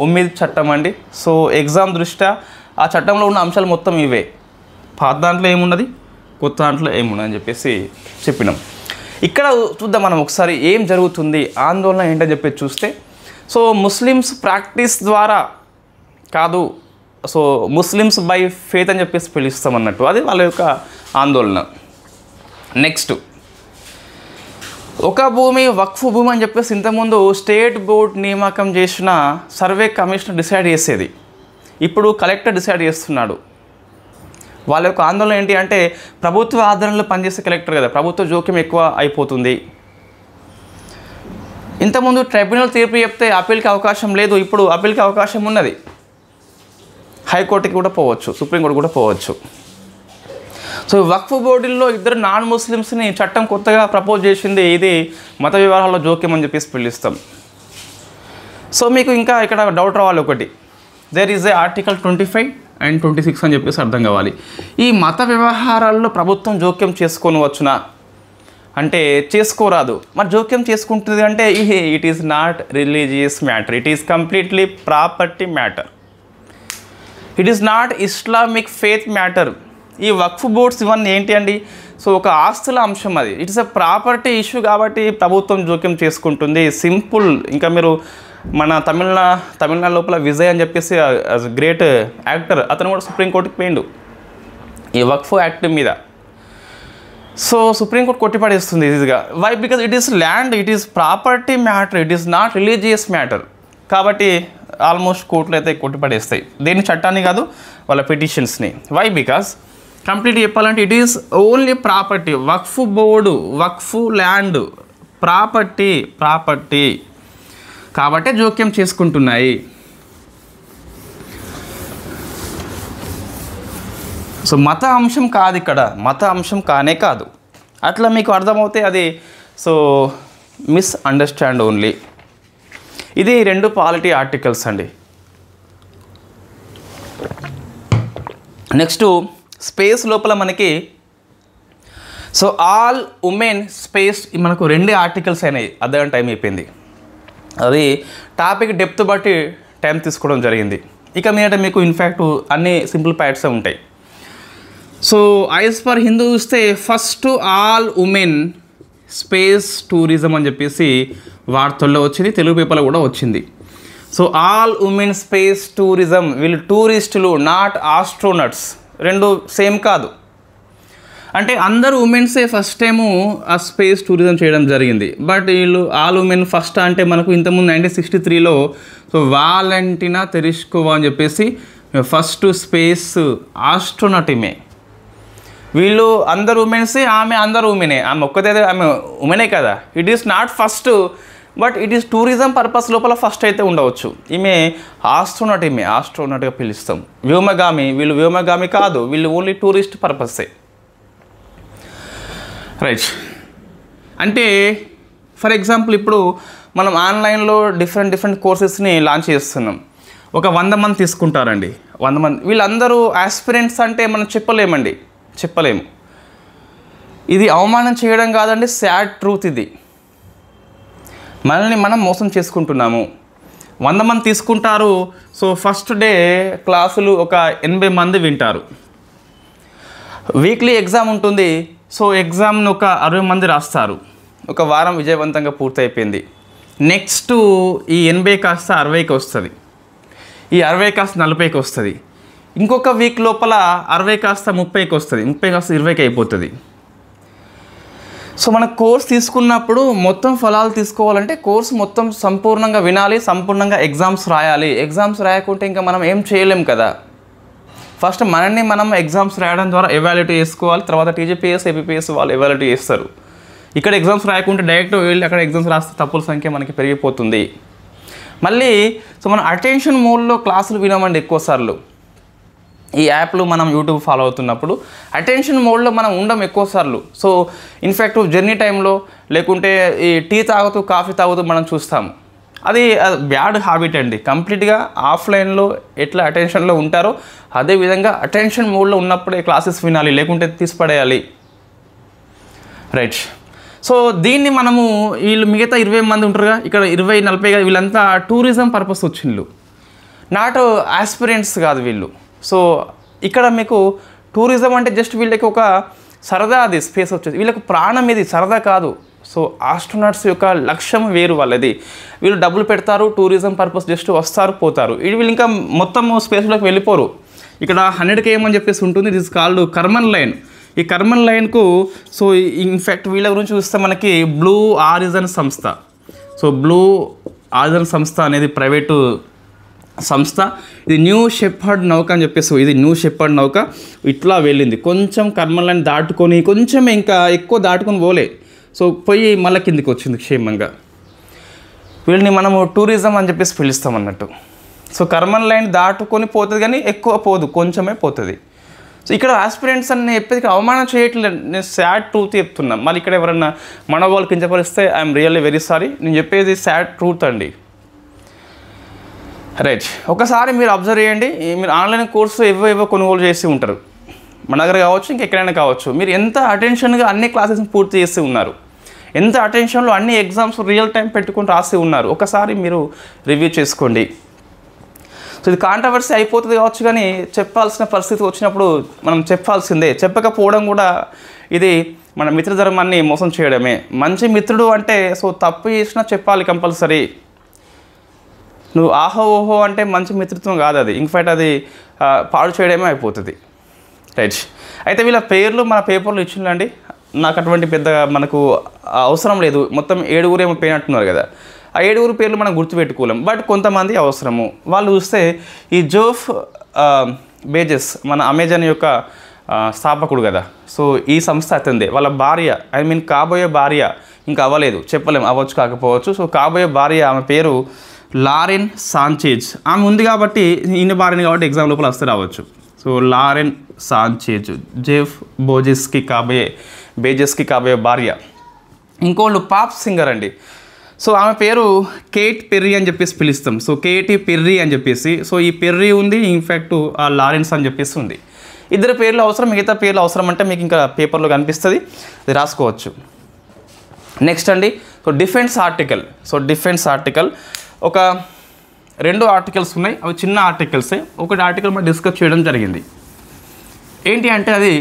ఉమ్మీద్ చట్టం అండి. సో ఎగ్జామ్ దృష్ట్యా ఆ చట్టంలో ఉన్న అంశాలు మొత్తం ఇవే. పాత దాంట్లో ఏమున్నది, కొత్త దాంట్లో ఏమున్నది అని చెప్పేసి చెప్పినాం. ఇక్కడ చూద్దాం మనం ఒకసారి ఏం జరుగుతుంది, ఆందోళన ఏంటని చెప్పేసి చూస్తే సో ముస్లిమ్స్ ప్రాక్టీస్ ద్వారా కాదు, సో ముస్లిమ్స్ బై ఫేత్ అని చెప్పేసి పిలుస్తాం అన్నట్టు, అది వాళ్ళ యొక్క ఆందోళన. నెక్స్ట్ ఒక భూమి వక్ఫ్ భూమి అని చెప్పేసి ఇంతకుముందు స్టేట్ బోర్డ్ నియామకం చేసిన సర్వే కమిషనర్ డిసైడ్ చేసేది, ఇప్పుడు కలెక్టర్ డిసైడ్ చేస్తున్నాడు. వాళ్ళ యొక్క ఆందోళన ఏంటి అంటే ప్రభుత్వ ఆధీనంలో పనిచేసే కలెక్టర్ కదా, ప్రభుత్వ జోక్యం ఎక్కువ అయిపోతుంది. ఇంతకుముందు ట్రైబ్యునల్ తీర్పు చెప్తే అప్పీల్కి అవకాశం లేదు, ఇప్పుడు అప్పీల్కి అవకాశం ఉన్నది. హైకోర్టుకి కూడా పోవచ్చు, సుప్రీంకోర్టు కూడా పోవచ్చు. సో వక్ఫ్ బోర్డుల్లో 2 నాన్ ముస్లిమ్స్ని చట్టం కొత్తగా ప్రపోజ్ చేసింది, ఇది మత వ్యవహారాల్లో జోక్యం అని చెప్పేసి పిలుస్తాం. సో మీకు ఇంకా ఇక్కడ డౌట్ రావాలి ఒకటి, there is a article 25 and 26 అని చెప్పేసి అర్థం కావాలి. ఈ మత వ్యవహారాల్లో ప్రభుత్వం జోక్యం చేసుకోవచ్చునా అంటే చేసుకోరాదు. మరి జోక్యం చేసుకుంటుంది అంటే it is not religious matter, it is completely property matter, it is not Islamic faith matter. ఈ వక్ఫ్ బోర్డ్స్ ఇవన్నీ ఏంటి అండి, సో ఒక ఆస్తుల అంశం, అది ఇట్స్ ఎ ప్రాపర్టీ ఇష్యూ కాబట్టి ప్రభుత్వం జోక్యం చేసుకుంటుంది, సింపుల్. ఇంకా మీరు మన తమిళనాడు లోపల విజయ్ అని చెప్పేసి గ్రేట్ యాక్టర్, అతను కూడా సుప్రీంకోర్టుకి పోయిండు ఈ వక్ఫ్ యాక్ట్ మీద. సో సుప్రీంకోర్టు కొట్టిపడేస్తుంది ఈజీగా. Why? Because it is land, it is property matter, it is not religious matter. కాబట్టి ఆల్మోస్ట్ కోర్టులు అయితే కొట్టిపడేస్తాయి దేని చట్టాన్ని కాదు, వాళ్ళ పిటిషన్స్ని. వై? బికాజ్ కంప్లీట్ చెప్పాలంటే it is only property. Waqf board, Waqf land property కాబట్టి జోక్యం చేసుకుంటున్నాయి. సో మత అంశం కాదు ఇక్కడ, మత అంశం కానే కాదు. అట్లా మీకు అర్థమవుతే అది సో మిస్అండర్స్టాండ్ ఓన్లీ. ఇది 2 పాలిటీ ఆర్టికల్స్ అండి. నెక్స్ట్ స్పేస్ లోపల మనకి సో ఆల్ ఉమెన్ స్పేస్ మనకు 2 ఆర్టికల్స్ అయినాయి, అదే టైం అయిపోయింది. అది టాపిక్ డెప్త్ బట్టి టైం తీసుకోవడం జరిగింది. ఇక మీదంటే మీకు ఇన్ఫ్యాక్ట్ అన్ని సింపుల్ ప్యాట్సే ఉంటాయి. సో ఐస్ ఫర్ హిందూ చూస్తే first all women space tourism అని చెప్పేసి వార్తల్లో వచ్చింది, తెలుగు పేపర్లో కూడా వచ్చింది. So all women space tourism, వీళ్ళు టూరిస్టులు, నాట్ ఆస్ట్రోనట్స్. 2 సేమ్ కాదు. అంటే అందరూ ఉమెన్సే ఫస్ట్ టైము ఆ స్పేస్ టూరిజం చేయడం జరిగింది. బట్ వీళ్ళు ఆల్ ఉమెన్ ఫస్ట్ అంటే మనకు ఇంతకుముందు 1963లో సో వాలెంటినా తెరిష్కోవా అని చెప్పేసి ఫస్ట్ స్పేస్ ఆస్ట్రోనట్ ఈమె. వీళ్ళు అందరు ఉమెన్సే, ఆమె అందరు ఉమెనే. ఆమె ఒక్కతే, ఆమె ఉమెనే కదా. It is not first, but it is tourism purpose లోపల ఫస్ట్ అయితే ఉండవచ్చు. ఈమె ఆస్ట్రోనట్, ఈమె ఆస్ట్రోనట్గా పిలుస్తాం. వ్యోమగామి, వీళ్ళు వ్యోమగామి కాదు, వీళ్ళు ఓన్లీ టూరిస్ట్ పర్పస్సే. రైట్. అంటే ఫర్ ఎగ్జాంపుల్ ఇప్పుడు మనం ఆన్లైన్లో డిఫరెంట్ కోర్సెస్ని లాంచ్ చేస్తున్నాం. ఒక 100 మంది తీసుకుంటారండి, 100 మంది. వీళ్ళందరూ ఆస్పిరెంట్స్ అంటే మనం చెప్పలేము. ఇది అవమానం చేయడం కాదండి, సాడ్ ట్రూత్ ఇది. మనల్ని మనం మోసం చేసుకుంటున్నాము. 100 మంది తీసుకుంటారు. సో ఫస్ట్ డే క్లాసులు ఒక 80 మంది వింటారు. వీక్లీ ఎగ్జామ్ ఉంటుంది. సో ఎగ్జామ్ను ఒక 60 మంది రాస్తారు. ఒక వారం విజయవంతంగా పూర్తయిపోయింది. నెక్స్ట్ ఈ 80 కాస్త 60కి వస్తుంది, ఈ 60 కాస్త 40కి వస్తుంది. ఇంకొక వీక్ లోపల 60 కాస్త 30కి వస్తుంది, 30 కాస్త 20కి అయిపోతుంది. సో మన కోర్స్ తీసుకున్నప్పుడు మొత్తం ఫలాలు తీసుకోవాలంటే కోర్స్ మొత్తం సంపూర్ణంగా వినాలి, సంపూర్ణంగా ఎగ్జామ్స్ రాయాలి. ఎగ్జామ్స్ రాయకుంటే ఇంకా మనం ఏం చేయలేం కదా. ఫస్ట్ మనల్ని మనం ఎగ్జామ్స్ రాయడం ద్వారా ఎవాల్యుయేట్ చేసుకోవాలి. తర్వాత టీజీపీఎస్, ఏపీపీఎస్ వాళ్ళు ఎవాల్యుయేట్ చేస్తారు. ఇక్కడ ఎగ్జామ్స్ రాయకుంటే డైరెక్ట్ వెళ్ళి అక్కడ ఎగ్జామ్స్ రాస్తే తప్పుల సంఖ్య మనకి పెరిగిపోతుంది. మళ్ళీ సో మనం అటెన్షన్ మోడ్లో క్లాసులు వినమండి ఎక్కువసార్లు. ఈ యాప్లు మనం యూట్యూబ్ ఫాలో అవుతున్నప్పుడు అటెన్షన్ మోడ్లో మనం ఉండం ఎక్కువసార్లు. సో ఇన్ఫ్యాక్ట్ జర్నీ టైంలో లేకుంటే ఈ టీ తాగుతూ కాఫీ తాగుతూ మనం చూస్తాము. అది బ్యాడ్ హ్యాబిట్ అండి. కంప్లీట్గా ఆఫ్లైన్లో ఎట్లా అటెన్షన్లో ఉంటారో అదేవిధంగా అటెన్షన్ మోడ్లో ఉన్నప్పుడే క్లాసెస్ వినాలి, లేకుంటే తీసిపడేయాలి. రైట్. సో దీన్ని మనము వీళ్ళు మిగతా 20 మంది ఉంటారుగా, ఇక్కడ 20-40 వీళ్ళంతా టూరిజం పర్పస్ వచ్చిండ్రు, నాట్ ఆస్పిరెంట్స్ కాదు వీళ్ళు. సో ఇక్కడ మీకు టూరిజం అంటే జస్ట్ వీళ్ళకి ఒక సరదా, అది స్పేస్ వచ్చేది. వీళ్ళకి ప్రాణం ఇది, సరదా కాదు. సో ఆస్ట్రోనాట్స్ యొక్క లక్ష్యం వేరు వాళ్ళది. వీళ్ళు డబ్బులు పెడతారు, టూరిజం పర్పస్ జస్ట్ వస్తారు పోతారు. వీళ్ళు ఇంకా మొత్తం స్పేస్లోకి వెళ్ళిపోరు. ఇక్కడ 100 km అని చెప్పేసి ఉంటుంది. It is called Karman line. ఈ కర్మన్ లైన్కు సో ఇన్ఫ్యాక్ట్ వీళ్ళ గురించి చూస్తే మనకి బ్లూ ఆరిజన్ సంస్థ. సో బ్లూ ఆరిజన్ సంస్థ అనేది ప్రైవేటు సంస్థ. ఇది న్యూ షెపర్డ్ నౌక అని చెప్పేసి, ఇది న్యూ షెపర్డ్ నౌక ఇట్లా వెళ్ళింది. కొంచెం కర్మన్ లైన్ దాటుకొని, కొంచెం ఇంకా ఎక్కువ దాటుకొని పోలే. సో పోయి మళ్ళీ కిందికి వచ్చింది క్షేమంగా. వీళ్ళని మనము టూరిజం అని చెప్పేసి పిలుస్తాం అన్నట్టు. సో కర్మన్ లైన్ దాటుకొని పోతుంది కానీ ఎక్కువ పోదు, కొంచెమే పోతుంది. సో ఇక్కడ ఆస్పిరెంట్స్ అని చెప్పేది అవమానం చేయట్లేదు, నేను సాడ్ ట్రూత్ చెప్తున్నా. మళ్ళీ ఇక్కడ ఎవరన్నా మన వాళ్ళు కించపరిస్తే ఐఎమ్ రియల్లీ వెరీ సారీ. నేను చెప్పేది సాడ్ ట్రూత్ అండి. రైట్. ఒకసారి మీరు అబ్జర్వ్ చేయండి. మీరు ఆన్లైన్ కోర్సు ఏవో కొనుగోలు చేసి ఉంటారు, మన దగ్గర కావచ్చు, ఇంకెక్కడైనా కావచ్చు. మీరు ఎంత అటెన్షన్గా అన్ని క్లాసెస్ పూర్తి చేసి ఉన్నారు, ఎంత అటెన్షన్లో అన్ని ఎగ్జామ్స్ రియల్ టైం పెట్టుకొని రాసి ఉన్నారు, ఒకసారి మీరు రివ్యూ చేసుకోండి. సో ఇది కాంట్రవర్సీ అయిపోతుంది కావచ్చు, కానీ చెప్పాల్సిన పరిస్థితి వచ్చినప్పుడు మనం చెప్పాల్సిందే. చెప్పకపోవడం కూడా ఇది మన మిత్రధర్మాన్ని మోసం చేయడమే. మంచి మిత్రుడు అంటే సో తప్పు చేసినా చెప్పాలి కంపల్సరీ. నువ్వు ఆహో ఓహో అంటే మంచి మిత్రత్వం కాదు అది, ఇన్ఫ్యాక్ట్ అది పాడు చేయడమే అయిపోతుంది. రైట్. అయితే వీళ్ళ పేర్లు మన పేపర్లో ఇచ్చిందండి. నాకు అటువంటి పెద్ద మనకు అవసరం లేదు. మొత్తం 7 ఏమో పోయినట్టున్నారు కదా, ఆ 7 పేర్లు మనం గుర్తుపెట్టుకోలేం. బట్ కొంతమంది అవసరము. వాళ్ళు చూస్తే ఈ జెఫ్ బెజోస్ మన అమెజాన్ యొక్క స్థాపకుడు కదా. సో ఈ సంస్థ అతనిదే. వాళ్ళ భార్య, ఐ మీన్ కాబోయే భార్య, ఇంకా అవ్వలేదు, చెప్పలేము, అవ్వచ్చు కాకపోవచ్చు. సో కాబోయే భార్య, ఆమె పేరు లారెన్ సాంచేజ్. ఆమె ఉంది కాబట్టి ఈయన భార్యని కాబట్టి ఎగ్జామ్ లోపల వస్తే రావచ్చు. సో లారెన్ సాంచేజ్, జెఫ్ బెజోస్కి కాబోయే భార్య. ఇంకోళ్ళు పాప్ సింగర్ అండి. సో ఆమె పేరు కేట్ పెర్రీ అని చెప్పేసి పిలుస్తాం. సో కేటీ పెర్రీ అని చెప్పేసి. సో ఈ పెర్రీ ఉంది, ఇన్ఫ్యాక్ట్ ఆ లారెన్స్ అని చెప్పేసి ఉంది. ఇద్దరు పేర్లు అవసరం, మిగతా పేర్లు అవసరం అంటే మీకు ఇంకా పేపర్లో కనిపిస్తుంది, అది రాసుకోవచ్చు. నెక్స్ట్ అండి, సో డిఫెన్స్ ఆర్టికల్ ఒక 2 ఆర్టికల్స్ ఉన్నాయి, అవి చిన్న ఆర్టికల్సే. ఒకటి ఆర్టికల్ మనం డిస్కస్ చేయడం జరిగింది. ఏంటి అంటే అది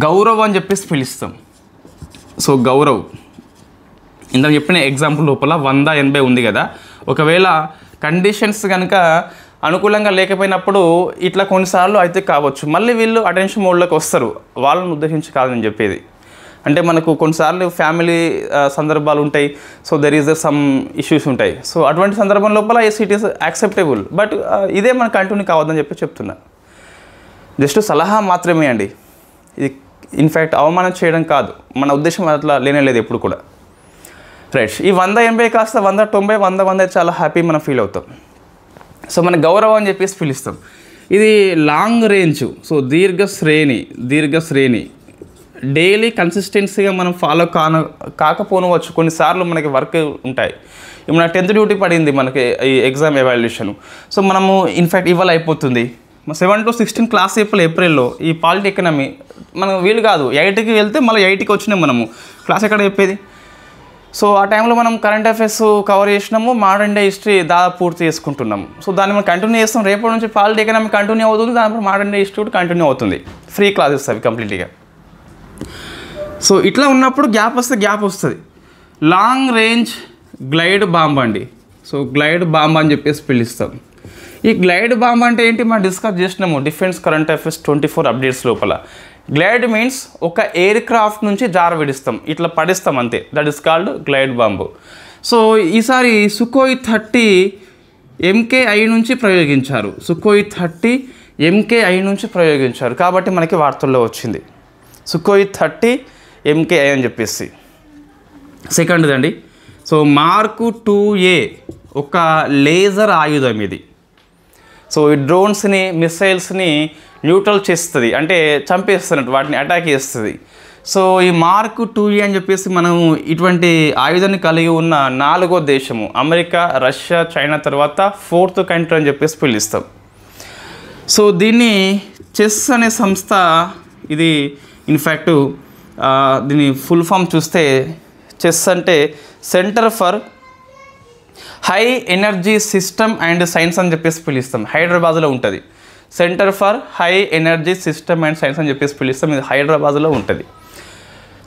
గౌరవ్ అని చెప్పేసి పిలుస్తాం. సో గౌరవ్ ఇందాక చెప్పిన ఎగ్జాంపుల్ లోపల 100-80 ఉంది కదా, ఒకవేళ కండిషన్స్ కనుక అనుకూలంగా లేకపోయినప్పుడు ఇట్లా కొన్నిసార్లు అయితే కావచ్చు. మళ్ళీ వీళ్ళు అటెన్షన్ మోడ్లోకి వస్తారు, వాళ్ళని ఉద్దేశించి కాదు నేను చెప్పేది. అంటే మనకు కొన్నిసార్లు ఫ్యామిలీ సందర్భాలు ఉంటాయి, so there is some issues ఉంటాయి. సో అటువంటి సందర్భం లోపల yes it is acceptable, but ఇదే మనకు కంటిన్యూ కావద్దని చెప్పి చెప్తున్నా. జస్ట్ సలహా మాత్రమే అండి, ఇది ఇన్ఫ్యాక్ట్ అవమానం చేయడం కాదు, మన ఉద్దేశం అట్లా లేనేలేదు ఎప్పుడు కూడా. రైట్, ఈ 100-80 కాస్త 100-90, 100-100 చాలా హ్యాపీ మనం ఫీల్ అవుతాం. సో మన గౌరవం అని చెప్పేసి పిలుస్తాం. ఇది లాంగ్ రేంజ్, సో దీర్ఘ శ్రేణి డైలీ కన్సిస్టెన్సీగా మనం ఫాలో కాకపోనవచ్చు. కొన్నిసార్లు మనకి వర్క్ ఉంటాయి. మన 10th డ్యూటీ పడింది మనకి ఈ ఎగ్జామ్ ఎవాల్యుయేషన్, సో మనము ఇన్ఫ్యాక్ట్ ఇవాళ అయిపోతుంది. 7 to 16 క్లాస్ ఏప్రిల్లో ఈ పాలిటీ ఎకనామీ మనం వీలు కాదు. 8కి వెళ్తే మళ్ళీ 8కి వచ్చినాం మనము, క్లాస్ ఎక్కడ చెప్పేది. సో ఆ టైంలో మనం కరెంట్ అఫైర్స్ కవర్ చేసినాము, మోడర్న్ డే హిస్టరీ దాదాపు పూర్తి చేసుకుంటున్నాము. సో దాన్ని మనం కంటిన్యూ చేస్తాం. రేపటి నుంచి పాలిటీ ఎకనామీ కంటిన్యూ అవుతుంది, దానిపై మోడర్న్ డే హిస్టరీ కూడా కంటిన్యూ అవుతుంది. ఫ్రీ క్లాసెస్ అవి కంప్లీట్గా. సో ఇట్లా ఉన్నప్పుడు గ్యాప్ వస్తుంది. లాంగ్ రేంజ్ గ్లైడ్ బాంబ్ అండి. సో గ్లైడ్ బాంబ్ అని చెప్పేసి పిలుస్తాం. ఈ గ్లైడ్ బాంబ్ అంటే ఏంటి మనం డిస్కస్ చేసినాము డిఫెన్స్ కరెంట్ అఫైర్స్ 24 అప్డేట్స్ లోపల. గ్లైడ్ మీన్స్ ఒక ఎయిర్ క్రాఫ్ట్ నుంచి జార విడిస్తాం, ఇట్లా పడిస్తాం అంతే, that is called glide bomb. So ఈసారి సుఖోయ్ 30 MKI నుంచి ప్రయోగించారు. సుఖోయ్ 30 MKI నుంచి ప్రయోగించారు కాబట్టి మనకి వార్తల్లో వచ్చింది సుఖోయ్ 30 MKI అని చెప్పేసి. సెకండ్ది అండి, సో మార్క్ 2A ఒక లేజర్ ఆయుధం ఇది. సో ఈ డ్రోన్స్ని మిసైల్స్ని న్యూట్రల్ చేస్తుంది, అంటే చంపేస్తున్నట్టు వాటిని అటాక్ చేస్తుంది. సో ఈ మార్క్ 2A అని చెప్పేసి మనం ఇటువంటి ఆయుధాన్ని కలిగి ఉన్న 4వ దేశము అమెరికా, రష్యా, చైనా తర్వాత 4th కంట్రీ అని చెప్పేసి పిలుస్తాం. సో దీన్ని చెస్ అనే సంస్థ, ఇది ఇన్ఫ్యాక్ట్ దీని ఫుల్ ఫామ్ చూస్తే చెస్ అంటే centre for high energy system and science అని చెప్పేసి పిలుస్తాం. హైదరాబాద్లో ఉంటుంది. Centre for high energy system and science అని చెప్పేసి పిలుస్తాం, ఇది హైదరాబాద్లో ఉంటుంది.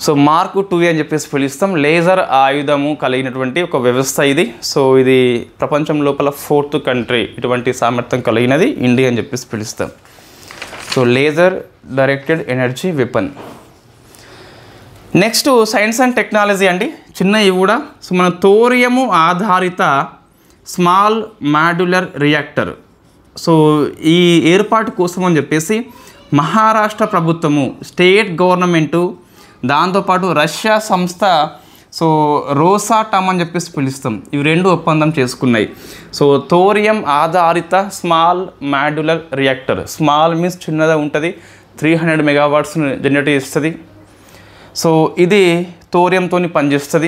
సో మార్క్ 2A అని చెప్పేసి పిలుస్తాం. లేజర్ ఆయుధము కలిగినటువంటి ఒక వ్యవస్థ ఇది. సో ఇది ప్రపంచం లోపల 4th కంట్రీ ఇటువంటి సామర్థ్యం కలిగినది ఇండియా అని చెప్పేసి పిలుస్తాం. So laser directed energy weapon. Next science and technology అండి, చిన్న ఇవి కూడా. సో మన థోరియము ఆధారిత స్మాల్ మాడ్యులర్ రియాక్టర్. సో ఈ ఏర్పాటు కోసం అని చెప్పేసి మహారాష్ట్ర ప్రభుత్వము, స్టేట్ గవర్నమెంటు, దాంతోపాటు రష్యా సంస్థ, సో రోసాటమ్ అని చెప్పేసి పిలుస్తాం, ఇవి 2 ఒప్పందం చేసుకున్నాయి. సో థోరియం ఆధారిత small modular reactor. Small means చిన్నగా ఉంటుంది, 300 MW జనరేట్ చేస్తుంది. సో ఇది థోరియంతో పనిచేస్తుంది.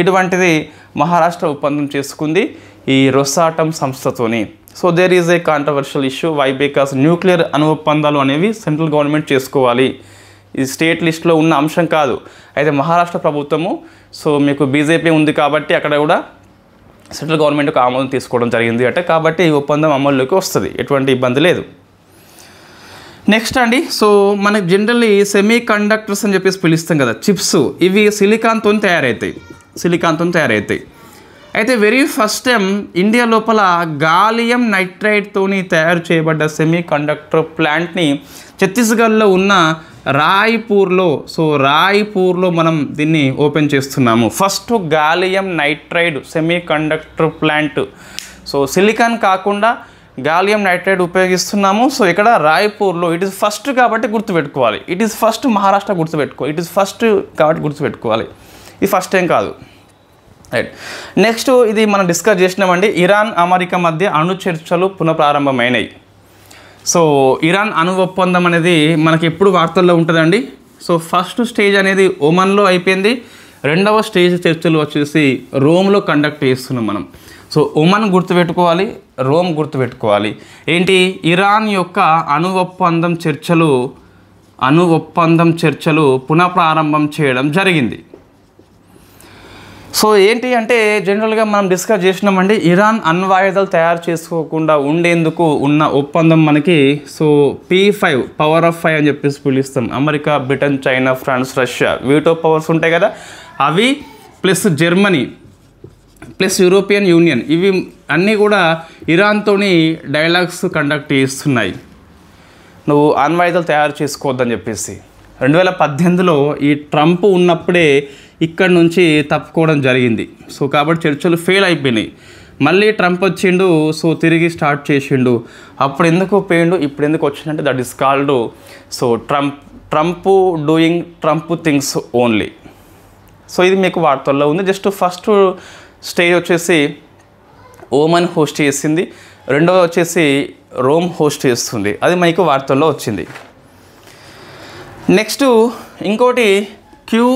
ఇటువంటిది మహారాష్ట్ర ఒప్పందం చేసుకుంది ఈ రొసాటమ్ సంస్థతోని. So there is a controversial issue, why because nuclear అణు ఒప్పందాలు అనేవి సెంట్రల్ గవర్నమెంట్ చేసుకోవాలి, ఇది స్టేట్ లిస్ట్లో ఉన్న అంశం కాదు. అయితే మహారాష్ట్ర ప్రభుత్వము, సో మీకు బీజేపీ ఉంది కాబట్టి అక్కడ కూడా సెంట్రల్ గవర్నమెంట్కి ఆమోదం తీసుకోవడం జరిగింది అంటే, కాబట్టి ఈ ఒప్పందం అమల్లోకి వస్తుంది, ఎటువంటి ఇబ్బంది లేదు. నెక్స్ట్ అండి, సో మనకి జనరల్లీ సెమీ కండక్టర్స్ అని చెప్పేసి పిలుస్తాం కదా, చిప్స్, ఇవి సిలికాన్తో తయారవుతాయి. అయితే వెరీ ఫస్ట్ టైం ఇండియా లోపల గాలియం నైట్రైడ్తో తయారు చేయబడ్డ సెమీ కండక్టర్ ప్లాంట్ని ఛత్తీస్గఢ్లో ఉన్న రాయ్పూర్లో మనం దీన్ని ఓపెన్ చేస్తున్నాము. First gallium nitride semi conductor plant. So silicon కాకుండా గాలియం నైట్రైడ్ ఉపయోగిస్తున్నాము. సో ఇక్కడ రాయ్పూర్లో ఇట్ ఈస్ ఫస్ట్ కాబట్టి గుర్తుపెట్టుకోవాలి, ఇట్ ఈస్ ఫస్ట్ మహారాష్ట్ర గుర్తుపెట్టుకోవాలి, ఇట్ ఈస్ ఫస్ట్ కాబట్టి గుర్తుపెట్టుకోవాలి, ఇది ఫస్ట్ టైం కాదు. రైట్, నెక్స్ట్ ఇది మనం డిస్కస్ చేసినామండి, ఇరాన్ అమెరికా మధ్య అణు చర్చలు పునఃప్రారంభమైనాయి. సో ఇరాన్ అణు ఒప్పందం అనేది మనకి ఎప్పుడు వార్తల్లో ఉంటుందండి. సో ఫస్ట్ స్టేజ్ అనేది ఒమన్లో అయిపోయింది, 2వ స్టేజ్ చర్చలు వచ్చేసి రోమ్లో కండక్ట్ చేస్తున్నాం మనం. సో ఒమన్ గుర్తుపెట్టుకోవాలి, రోమ్ గుర్తుపెట్టుకోవాలి. ఏంటి, ఇరాన్ యొక్క అణు ఒప్పందం చర్చలు పునఃప్రారంభం చేయడం జరిగింది. సో ఏంటి అంటే జనరల్గా మనం డిస్కస్ చేసినామండి, ఇరాన్ అణ్వాయుధాలు తయారు చేసుకోకుండా ఉండేందుకు ఉన్న ఒప్పందం మనకి సో P5 పవర్ ఆఫ్ 5 అని చెప్పేసి పిలుస్తాం. America, Britain, China, France, Russia veto powers ఉంటాయి కదా, అవి plus Germany plus European Union, ఇవి అన్నీ కూడా ఇరాన్తోని డైలాగ్స్ కండక్ట్ చేస్తున్నాయి, నువ్వు అణ్వాయుధాలు తయారు చేసుకోవద్దని చెప్పేసి. 2018లో ఈ ట్రంప్ ఉన్నప్పుడే ఇక్కడ నుంచి తప్పుకోవడం జరిగింది. సో కాబట్టి చర్చలు ఫెయిల్ అయిపోయినాయి. మళ్ళీ ట్రంప్ వచ్చిండు, సో తిరిగి స్టార్ట్ చేసిండు. అప్పుడు ఎందుకు పోయిండు, ఇప్పుడు ఎందుకు వచ్చిందంటే that is called so Trump doing Trump things only. So ఇది మీకు వార్తల్లో ఉంది. జస్ట్ ఫస్ట్ స్టేజ్ వచ్చేసి ఓమన్ హోస్ట్ చేసింది, రెండోది వచ్చేసి రోమ్ హోస్ట్ చేస్తుంది, అది మీకు వార్తల్లో వచ్చింది. నెక్స్ట్ ఇంకోటి క్యూ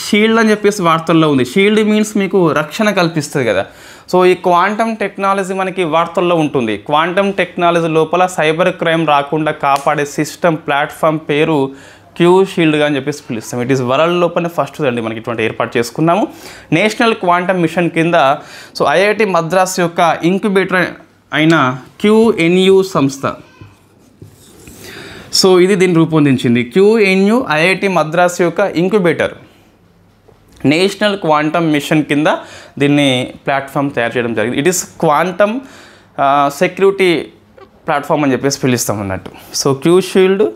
షీల్డ్ అని చెప్పేసి వార్తల్లో ఉంది. షీల్డ్ మీన్స్ మీకు రక్షణ కల్పిస్తుంది కదా. సో ఈ క్వాంటమ్ టెక్నాలజీ మనకి వార్తల్లో ఉంటుంది. క్వాంటమ్ టెక్నాలజీ లోపల సైబర్ క్రైమ్ రాకుండా కాపాడే సిస్టమ్ ప్లాట్ఫామ్ పేరు క్యూ షీల్డ్గా అని చెప్పేసి పిలుస్తాం. ఇట్ ఈస్ వరల్డ్ లోపల ఫస్ట్ అండి మనకి ఇటువంటి ఏర్పాటు చేసుకున్నాము. నేషనల్ క్వాంటమ్ మిషన్ కింద సో ఐఐటి మద్రాస్ యొక్క ఇంక్యుబేటర్ అయిన QNU సంస్థ, సో ఇది దీన్ని రూపొందించింది. QNU ఐఐటి మద్రాస్ యొక్క ఇంక్యుబేటర్ నేషనల్ క్వాంటమ్ మిషన్ కింద దీన్ని ప్లాట్ఫామ్ తయారు చేయడం జరిగింది. It is quantum security platform అని చెప్పేసి పిలుస్తాం అన్నట్టు. So Q shield,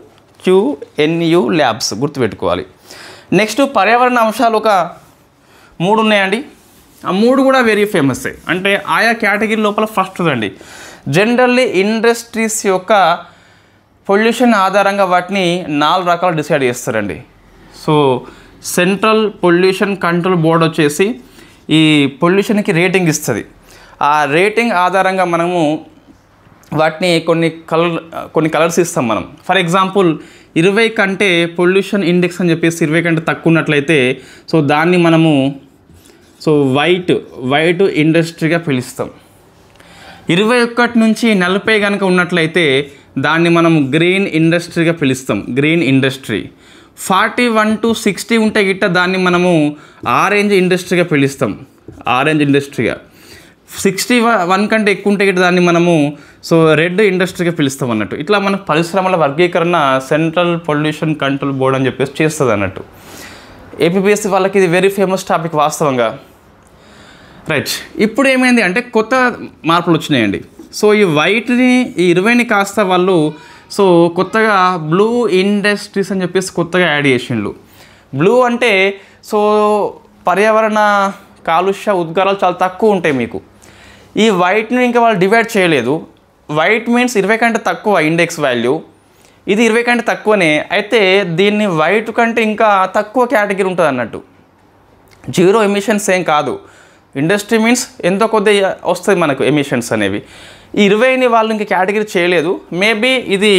QNU labs గుర్తుపెట్టుకోవాలి. నెక్స్ట్ పర్యావరణ అంశాలు ఒక 3 ఉన్నాయండి. ఆ 3 కూడా వెరీ ఫేమస్. అంటే ఆయా కేటగిరీ లోపల ఫస్ట్ అండి. జనరల్లీ ఇండస్ట్రీస్ యొక్క పొల్యూషన్ ఆధారంగా వాటిని 4 రకాలు డిసైడ్ చేస్తారండి. So central pollution control board వచ్చేసి ఈ పొల్యూషన్కి రేటింగ్ ఇస్తుంది. ఆ రేటింగ్ ఆధారంగా మనము వాటిని కొన్ని కలర్స్ ఇస్తాం మనం. ఫర్ ఎగ్జాంపుల్ 20 కంటే పొల్యూషన్ ఇండెక్స్ అని చెప్పేసి 20 కంటే తక్కువ ఉన్నట్లయితే సో దాన్ని మనము సో వైట్ ఇండస్ట్రీగా పిలుస్తాం. 21 నుంచి 40 కనుక ఉన్నట్లయితే దాన్ని మనం గ్రీన్ ఇండస్ట్రీగా పిలుస్తాం, గ్రీన్ ఇండస్ట్రీ. 41 to 60 ఉంటే గిట్ట దాన్ని మనము ఆరెంజ్ ఇండస్ట్రీగా పిలుస్తాం, ఆరెంజ్ ఇండస్ట్రీగా. 61 కంటే ఎక్కువ ఉంటే గిట్ట దాన్ని మనము సో రెడ్ ఇండస్ట్రీగా పిలుస్తాం అన్నట్టు. ఇట్లా మన పరిశ్రమల వర్గీకరణ సెంట్రల్ పొల్యూషన్ కంట్రోల్ బోర్డ్ అని చెప్పేసి చేస్తుంది అన్నట్టు. ఏపీపీఎస్సీ వాళ్ళకి ఇది వెరీ ఫేమస్ టాపిక్ వాస్తవంగా. రైట్, ఇప్పుడు ఏమైంది అంటే కొత్త మార్పులు వచ్చినాయండి. సో ఈ వైట్ని ఈ 20ని కాస్త వాళ్ళు సో కొత్తగా బ్లూ ఇండస్ట్రీస్ అని చెప్పేసి కొత్తగా యాడ్ చేసిండ్రు. బ్లూ అంటే సో పర్యావరణ కాలుష్య ఉద్గారాలు చాలా తక్కువ ఉంటాయి మీకు. ఈ వైట్ని ఇంకా వాళ్ళు డివైడ్ చేయలేదు. వైట్ మీన్స్ 20 కంటే తక్కువ ఇండెక్స్ వాల్యూ, ఇది 20 కంటే తక్కువనే. అయితే దీన్ని వైట్ కంటే ఇంకా తక్కువ కేటగిరీ ఉంటుంది అన్నట్టు. 0 ఎమిషన్స్ ఏం కాదు. ఇండస్ట్రీ మీన్స్ ఎంతో కొద్ది వస్తుంది మనకు ఎమిషన్స్ అనేవి. ఈ 20ని వాళ్ళు ఇంక కేటగిరీ చేయలేదు. మేబీ ఇది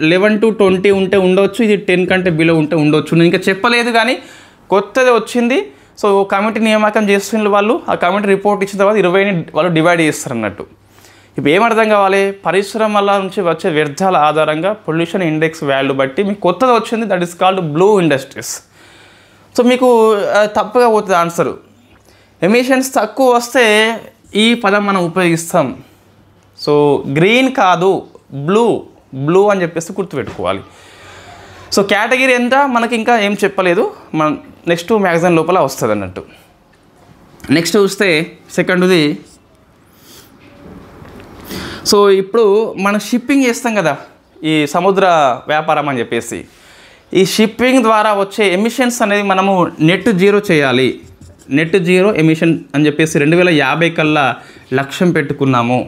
11 to 20 ఉంటే ఉండొచ్చు, ఇది 10 కంటే బిలో ఉంటే ఉండొచ్చు, నేను ఇంకా చెప్పలేదు. కానీ కొత్తది వచ్చింది. సో కమిటీ నియామకం చేస్తున్న వాళ్ళు ఆ కమిటీ రిపోర్ట్ ఇచ్చిన తర్వాత 20ని వాళ్ళు డివైడ్ చేస్తారు అన్నట్టు. ఇప్పుడు ఏమర్థం కావాలి, పరిశ్రమల నుంచి వచ్చే వ్యర్థాల ఆధారంగా పొల్యూషన్ ఇండెక్స్ వాల్యూ బట్టి మీకు కొత్తది వచ్చింది, that is called blue industries. So మీకు తప్పుగా పోతుంది ఆన్సరు. ఎమిషన్స్ తక్కువ వస్తే ఈ పదం మనం ఉపయోగిస్తాం. సో గ్రీన్ కాదు, బ్లూ అని చెప్పేసి గుర్తుపెట్టుకోవాలి. సో కేటగిరీ ఎంత మనకి ఇంకా ఏం చెప్పలేదు, మన నెక్స్ట్ మ్యాగజైన్ లోపల వస్తుంది అన్నట్టు. నెక్స్ట్ చూస్తే సెకండ్ది, సో ఇప్పుడు మనం షిప్పింగ్ చేస్తాం కదా ఈ సముద్ర వ్యాపారం అని చెప్పేసి, ఈ షిప్పింగ్ ద్వారా వచ్చే ఎమిషన్స్ అనేది మనము నెట్ జీరో చేయాలి. నెట్ జీరో ఎమిషన్ అని చెప్పేసి 2050 కల్లా లక్ష్యం పెట్టుకున్నాము.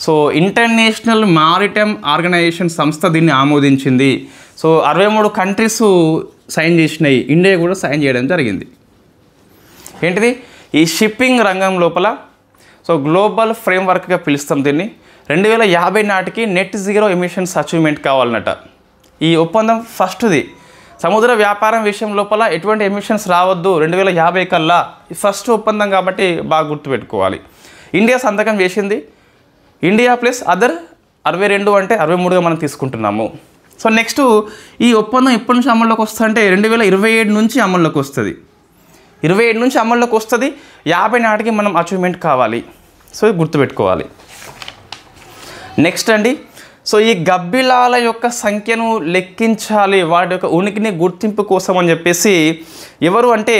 సో ఇంటర్నేషనల్ మారిటైమ్ ఆర్గనైజేషన్ సంస్థ దీన్ని ఆమోదించింది. సో 63 కంట్రీస్ సైన్ చేసినాయి, ఇండియా కూడా సైన్ చేయడం జరిగింది. ఏంటిది, ఈ షిప్పింగ్ రంగం లోపల సో గ్లోబల్ ఫ్రేమ్వర్క్గా పిలుస్తాం దీన్ని. 2050 నాటికి నెట్ జీరో ఎమిషన్స్ అచీవ్మెంట్ కావాలన్నట. ఈ ఒప్పందం ఫస్ట్ది. సముద్ర వ్యాపారం విషయం లోపల ఎటువంటి ఎమిషన్స్ రావద్దు 2050 కల్లా, ఫస్ట్ ఒప్పందం కాబట్టి బాగా గుర్తుపెట్టుకోవాలి. ఇండియా సంతకం చేసింది ఇండియా ప్లస్ అదర్ 62 అంటే 63గా మనం తీసుకుంటున్నాము. సో నెక్స్ట్ ఈ ఒప్పందం ఎప్పటి నుంచి అమల్లోకి వస్తుంది అంటే 2027 నుంచి అమల్లోకి వస్తుంది. 27 నుంచి అమల్లోకి వస్తుంది. 50 నాటికి మనం అచీవ్మెంట్ కావాలి. సో ఇది గుర్తుపెట్టుకోవాలి. నెక్స్ట్ అండి, సో ఈ గబ్బిలాల యొక్క సంఖ్యను లెక్కించాలి వాటి యొక్క ఉనికిని గుర్తింపు కోసం అని చెప్పేసి ఎవరు అంటే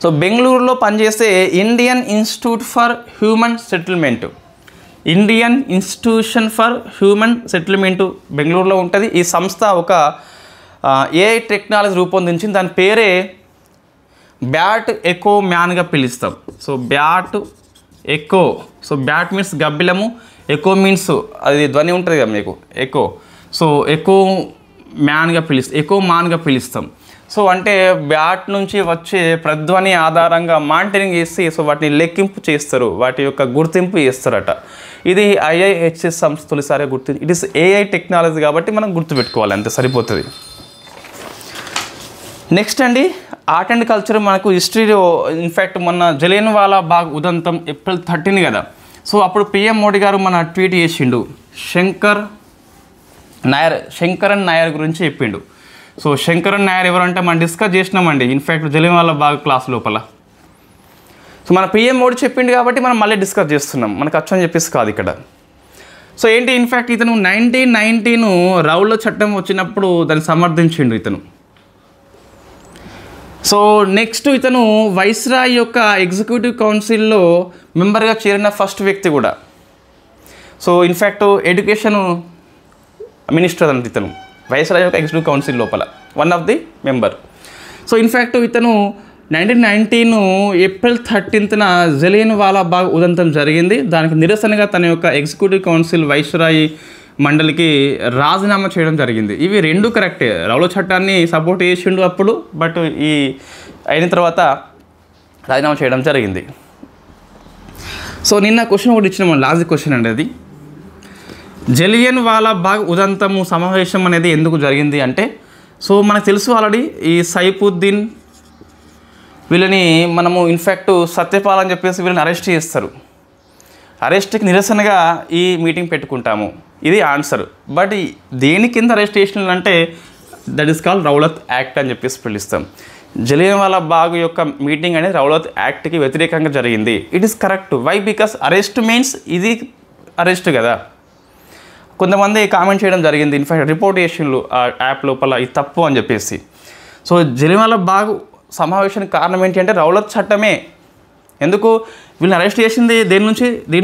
సో బెంగళూరులో పనిచేసే Indian institute for human settlement, Indian institution for human settlement బెంగళూరులో ఉంటుంది. ఈ సంస్థ ఒక ఏఐ టెక్నాలజీ రూపొందించింది. దాని పేరే బ్యాట్ ఎకో మ్యాన్గా పిలుస్తాం. So bat echo, so bat means గబ్బిలము, ఎకో మీన్స్ అది ధ్వని ఉంటుంది కదా మీకు ఎకో, సో ఎకో మాన్గా పిలుస్తాం. సో అంటే బ్యాట్ నుంచి వచ్చే ప్రధ్వని ఆధారంగా మానిటరింగ్ చేసి సో వాటిని లెక్కింపు చేస్తారు, వాటి యొక్క గుర్తింపు చేస్తారట. ఇది IIHS సంస్థ తొలిసారి గుర్తించి. ఇట్ ఈస్ AI టెక్నాలజీ కాబట్టి మనం గుర్తుపెట్టుకోవాలి, అంతే సరిపోతుంది. నెక్స్ట్ అండి, ఆర్ట్ అండ్ కల్చర్ మనకు హిస్టరీలో ఇన్ఫ్యాక్ట్ మొన్న జలియన్వాలా బాగ్ ఉదంతం April 13 కదా. సో అప్పుడు PM మోడీ గారు మన ట్వీట్ చేసిండు, శంకరన్ నాయర్ గురించి చెప్పిండు. సో శంకరన్ నాయర్ ఎవరంటే మనం డిస్కస్ చేసినామండి ఇన్ఫ్యాక్ట్ జలియన్వాలా బాగ్ క్లాస్ లోపల. సో మన PM మోడీ చెప్పిండు కాబట్టి మనం మళ్ళీ డిస్కస్ చేస్తున్నాం, మనకు అచ్చని చెప్పేసి కాదు ఇక్కడ. సో ఏంటి ఇన్ఫ్యాక్ట్ ఇతను 1919 రౌల చట్టం వచ్చినప్పుడు దాన్ని సమర్థించిండు ఇతను. సో నెక్స్ట్ ఇతను వైస్రాయ్ యొక్క ఎగ్జిక్యూటివ్ కౌన్సిల్లో మెంబర్గా చేరిన ఫస్ట్ వ్యక్తి కూడా. సో ఇన్ఫ్యాక్ట్ ఎడ్యుకేషన్ మినిస్టర్ అంటే ఇతను వైస్రాయ్ యొక్క ఎగ్జిక్యూటివ్ కౌన్సిల్ లోపల one of the member. So in fact ఇతను 1919 April 13న జలియన్వాలా బాగ్ ఉదంతం జరిగింది. దానికి నిరసనగా తన యొక్క ఎగ్జిక్యూటివ్ కౌన్సిల్ వైస్రాయ్ మండలికి రాజీనామా చేయడం జరిగింది. ఇవి రెండు కరెక్టే, రౌల చట్టాన్ని సపోర్ట్ చేసిండు అప్పుడు, బట్ ఈ అయిన తర్వాత రాజీనామా చేయడం జరిగింది. సో నిన్న క్వశ్చన్ ఒకటి ఇచ్చిన లాజిక్ క్వశ్చన్ అండి అది, జలియన్వాలా బాగ్ ఉదంతము సమావేశం అనేది ఎందుకు జరిగింది అంటే, సో మనకు తెలుసు ఆల్రెడీ ఈ సైఫుద్దీన్ వీళ్ళని మనము ఇన్ఫ్యాక్ట్ సత్యపాల్ అని చెప్పేసి వీళ్ళని అరెస్ట్ చేస్తారు. అరెస్ట్కి నిరసనగా ఈ మీటింగ్ పెట్టుకుంటాము, ఇది ఆన్సర్. బట్ దేని కింద అరెస్ట్ చేసిన అంటే that is called Rowlatt act అని చెప్పేసి పిలుస్తాం. జలియన్వాలా బాగ్ యొక్క మీటింగ్ అనేది రౌలత్ యాక్ట్కి వ్యతిరేకంగా జరిగింది. It is correct. Why? Because arrest means ఇది అరెస్ట్ కదా. కొంతమంది కామెంట్ చేయడం జరిగింది ఇన్ఫ్యాక్ట్ రిపోర్ట్ చేసిండ్రు ఆ యాప్ లోపల ఇది తప్పు అని చెప్పేసి. సో జలియన్వాలా బాగ్ సమావేశానికి కారణం ఏంటి అంటే రౌలత్ చట్టమే. ఎందుకు వీళ్ళని అరెస్ట్ చేసింది దీని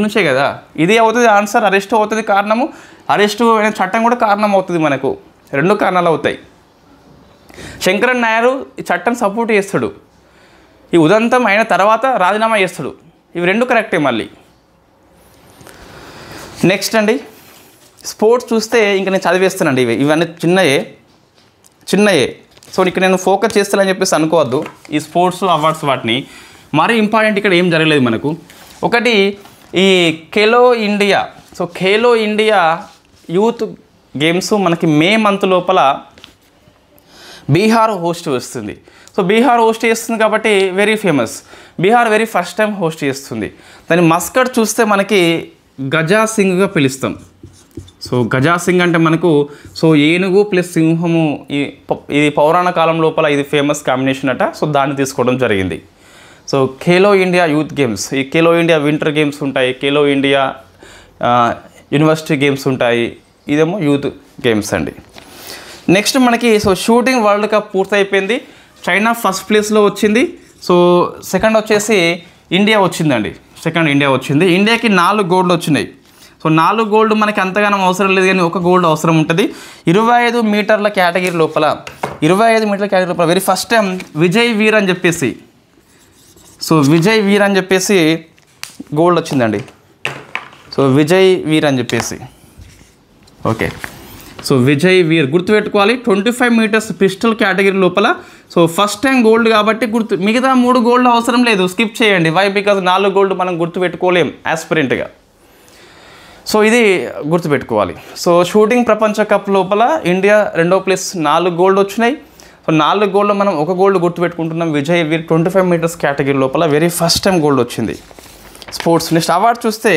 నుంచే కదా. ఇది అవుతుంది ఆన్సర్, అరెస్ట్ అవుతుంది కారణము, అరెస్టు అనే చట్టం కూడా కారణం అవుతుంది. మనకు రెండు కారణాలు అవుతాయి. శంకరన్ నాయర్ ఈ చట్టం సపోర్ట్ చేస్తాడు, ఈ ఉదంతం అయిన తర్వాత రాజీనామా చేస్తాడు. ఇవి రెండు కరెక్టే. మళ్ళీ నెక్స్ట్ అండి, స్పోర్ట్స్ చూస్తే ఇంకా నేను చదివేస్తానండి. ఇవన్నీ చిన్నయే. సో ఇక్కడ నేను ఫోకస్ చేస్తానని చెప్పేసి అనుకోవద్దు. ఈ స్పోర్ట్స్ అవార్డ్స్ వాటిని మరీ ఇంపార్టెంట్ ఇక్కడ ఏం జరగలేదు మనకు. ఒకటి ఈ Khelo India. So Khelo India youth games మనకి మే మంత్ లోపల బీహార్ హోస్ట్ చేస్తుంది. సో బీహార్ హోస్ట్ చేస్తుంది కాబట్టి very famous. Bihar very first time host చేస్తుంది. దాని మస్కట్ చూస్తే మనకి గజా సింగ్గా పిలుస్తాం. సో గజా సింగ్ అంటే మనకు సో ఏనుగు ప్లస్ సింహము, ఇది పౌరాణ కాలం లోపల ఇది ఫేమస్ కాంబినేషన్ అట. సో దాన్ని తీసుకోవడం జరిగింది. So Khelo India youth games, ఈ ఖేలో ఇండియా వింటర్ గేమ్స్ ఉంటాయి, ఖేలో ఇండియా యూనివర్సిటీ గేమ్స్ ఉంటాయి, ఇదేమో యూత్ గేమ్స్ అండి. నెక్స్ట్ మనకి సో షూటింగ్ వరల్డ్ కప్ పూర్తయిపోయింది. చైనా ఫస్ట్ ప్లేస్లో వచ్చింది. సో సెకండ్ వచ్చేసి ఇండియా వచ్చిందండి. ఇండియా వచ్చింది. ఇండియాకి 4 గోల్డ్లు వచ్చినాయి. సో 4 గోల్డ్ మనకి అంతగానం అవసరం లేదు, కానీ 1 గోల్డ్ అవసరం ఉంటుంది. 25 మీటర్ల కేటగిరీ లోపల వెరీ ఫస్ట్ టైం విజయ్ వీర్ అని చెప్పేసి గోల్డ్ వచ్చిందండి. సో విజయ్ వీర్ అని చెప్పేసి ఓకే. సో విజయ్ వీర్ గుర్తుపెట్టుకోవాలి. 25 మీటర్స్ పిస్టల్ కేటగిరీ లోపల సో ఫస్ట్ టైం గోల్డ్ కాబట్టి మిగతా 3 గోల్డ్ అవసరం లేదు, స్కిప్ చేయండి. వై? బికాజ్ 4 గోల్డ్ మనం గుర్తుపెట్టుకోలేం యాస్పిరెంట్గా. సో ఇది గుర్తుపెట్టుకోవాలి. సో షూటింగ్ ప్రపంచ కప్ లోపల ఇండియా 2వ ప్లేస్, 4 గోల్డ్ వచ్చినాయి. సో 4 గోల్డ్ మనం 1 గోల్డ్ గుర్తుపెట్టుకుంటున్నాం. విజయ్ వీర్ 25 మీటర్స్ కేటగిరీ లోపల వెరీ ఫస్ట్ టైం గోల్డ్ వచ్చింది. స్పోర్ట్స్. నెక్స్ట్ అవార్డు చూస్తే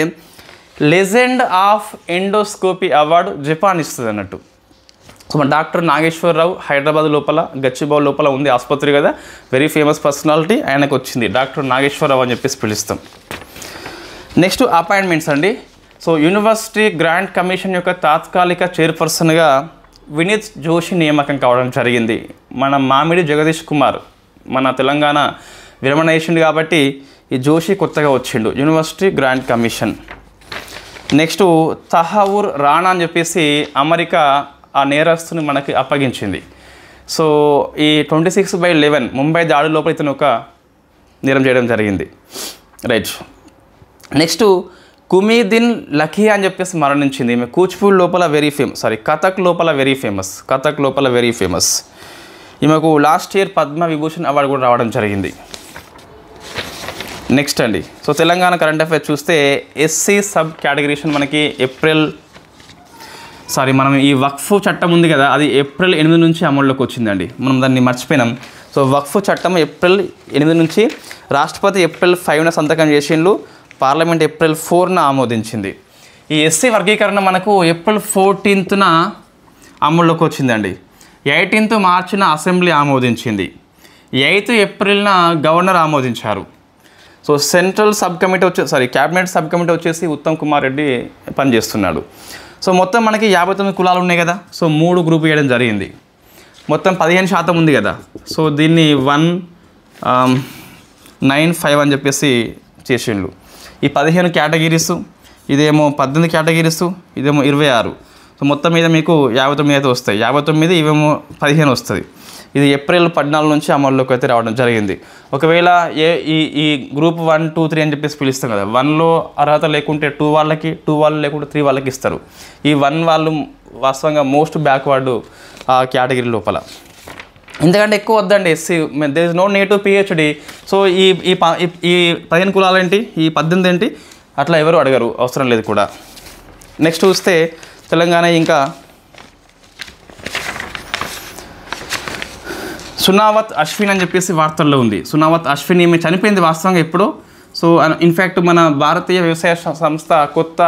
legend of endoscopy award Japan ఇస్తుంది అన్నట్టు. సో మన డాక్టర్ నాగేశ్వరరావు హైదరాబాద్ లోపల గచ్చిబౌలి లోపల ఉంది ఆసుపత్రి కదా, వెరీ ఫేమస్ పర్సనాలిటీ, ఆయనకు వచ్చింది డాక్టర్ నాగేశ్వరరావు అని చెప్పేసి పిలుస్తాం. నెక్స్ట్ అపాయింట్మెంట్స్ అండి. సో యూనివర్సిటీ గ్రాంట్ కమిషన్ యొక్క తాత్కాలిక చైర్పర్సన్గా వినీత్ జోషి నియామకం కావడం జరిగింది. మన మామిడి జగదీష్ కుమార్ మన తెలంగాణ విరమణ చేసిండు కాబట్టి ఈ జోషి కొత్తగా వచ్చిండు university grant commission. Next Tahawwur Rana అని చెప్పేసి అమెరికా ఆ నేరస్తుని మనకి అప్పగించింది. సో ఈ 26/11 ముంబై దాడి లోపల ఇతను ఒక నేరం చేయడం జరిగింది. రైట్. నెక్స్ట్ కుమీదిన్ లఖియా అని చెప్పేసి మరణించింది. ఈమె కూచిపూడి లోపల వెరీ ఫేమస్, కథక్ లోపల వెరీ ఫేమస్. ఈమెకు last year Padma Vibhushan award కూడా రావడం జరిగింది. నెక్స్ట్ అండి, సో తెలంగాణ కరెంట్ అఫైర్స్ చూస్తే ఎస్సీ సబ్ కేటగిరీషన్ మనకి మనం ఈ వక్ఫ్ చట్టం ఉంది కదా, అది ఏప్రిల్ 8 నుంచి అమల్లోకి వచ్చిందండి. మనం దాన్ని మర్చిపోయినాం. సో వక్ఫ్ చట్టం ఏప్రిల్ 8 నుంచి, రాష్ట్రపతి ఏప్రిల్ 5న సంతకం చేసిండు, పార్లమెంట్ ఏప్రిల్ 4న ఆమోదించింది. ఈ ఎస్సీ వర్గీకరణ మనకు ఏప్రిల్ 14న అమల్లోకి వచ్చిందండి. 18th మార్చిన అసెంబ్లీ ఆమోదించింది, 8th ఏప్రిల్న గవర్నర్ ఆమోదించారు. So central sub committee cabinet sub committee వచ్చేసి ఉత్తమ్ కుమార్ రెడ్డి పనిచేస్తున్నాడు. సో మొత్తం మనకి 59 కులాలు ఉన్నాయి కదా, సో 3 గ్రూప్ చేయడం జరిగింది. మొత్తం 15% ఉంది కదా, సో దీన్ని 195 అని చెప్పేసి చేసిండు. ఈ 15 కేటగిరీస్, ఇదేమో 18 కేటగిరీస్, ఇదేమో 26. సో మొత్తం మీద మీకు 59 అయితే వస్తాయి. 59, ఇవేమో 15 వస్తుంది. ఇది ఏప్రిల్ 14 నుంచి అమల్లోకి అయితే రావడం జరిగింది. ఒకవేళ ఈ గ్రూప్ 1, 2, 3 అని చెప్పేసి పిలుస్తాం కదా, 1లో అర్హత లేకుంటే 2 వాళ్ళకి, 2 వాళ్ళు లేకుంటే 3 వాళ్ళకి ఇస్తారు. ఈ 1 వాళ్ళు వాస్తవంగా మోస్ట్ బ్యాక్వర్డ్ ఆ కేటగిరీ లోపల. ఎందుకంటే ఎక్కువ వద్దండి SC, there is no need to PhD. సో ఈ 15 కులాలు ఏంటి, ఈ 18 ఏంటి, అట్లా ఎవరు అడగరు, అవసరం లేదు కూడా. నెక్స్ట్ చూస్తే తెలంగాణ ఇంకా సునావత్ అశ్విన్ అని చెప్పేసి వార్తల్లో ఉంది. సునావత్ అశ్విన్ ఈమె చనిపోయింది వాస్తవంగా ఎప్పుడో. సో ఇన్ఫ్యాక్ట్ మన భారతీయ వ్యవసాయ సంస్థ కొత్త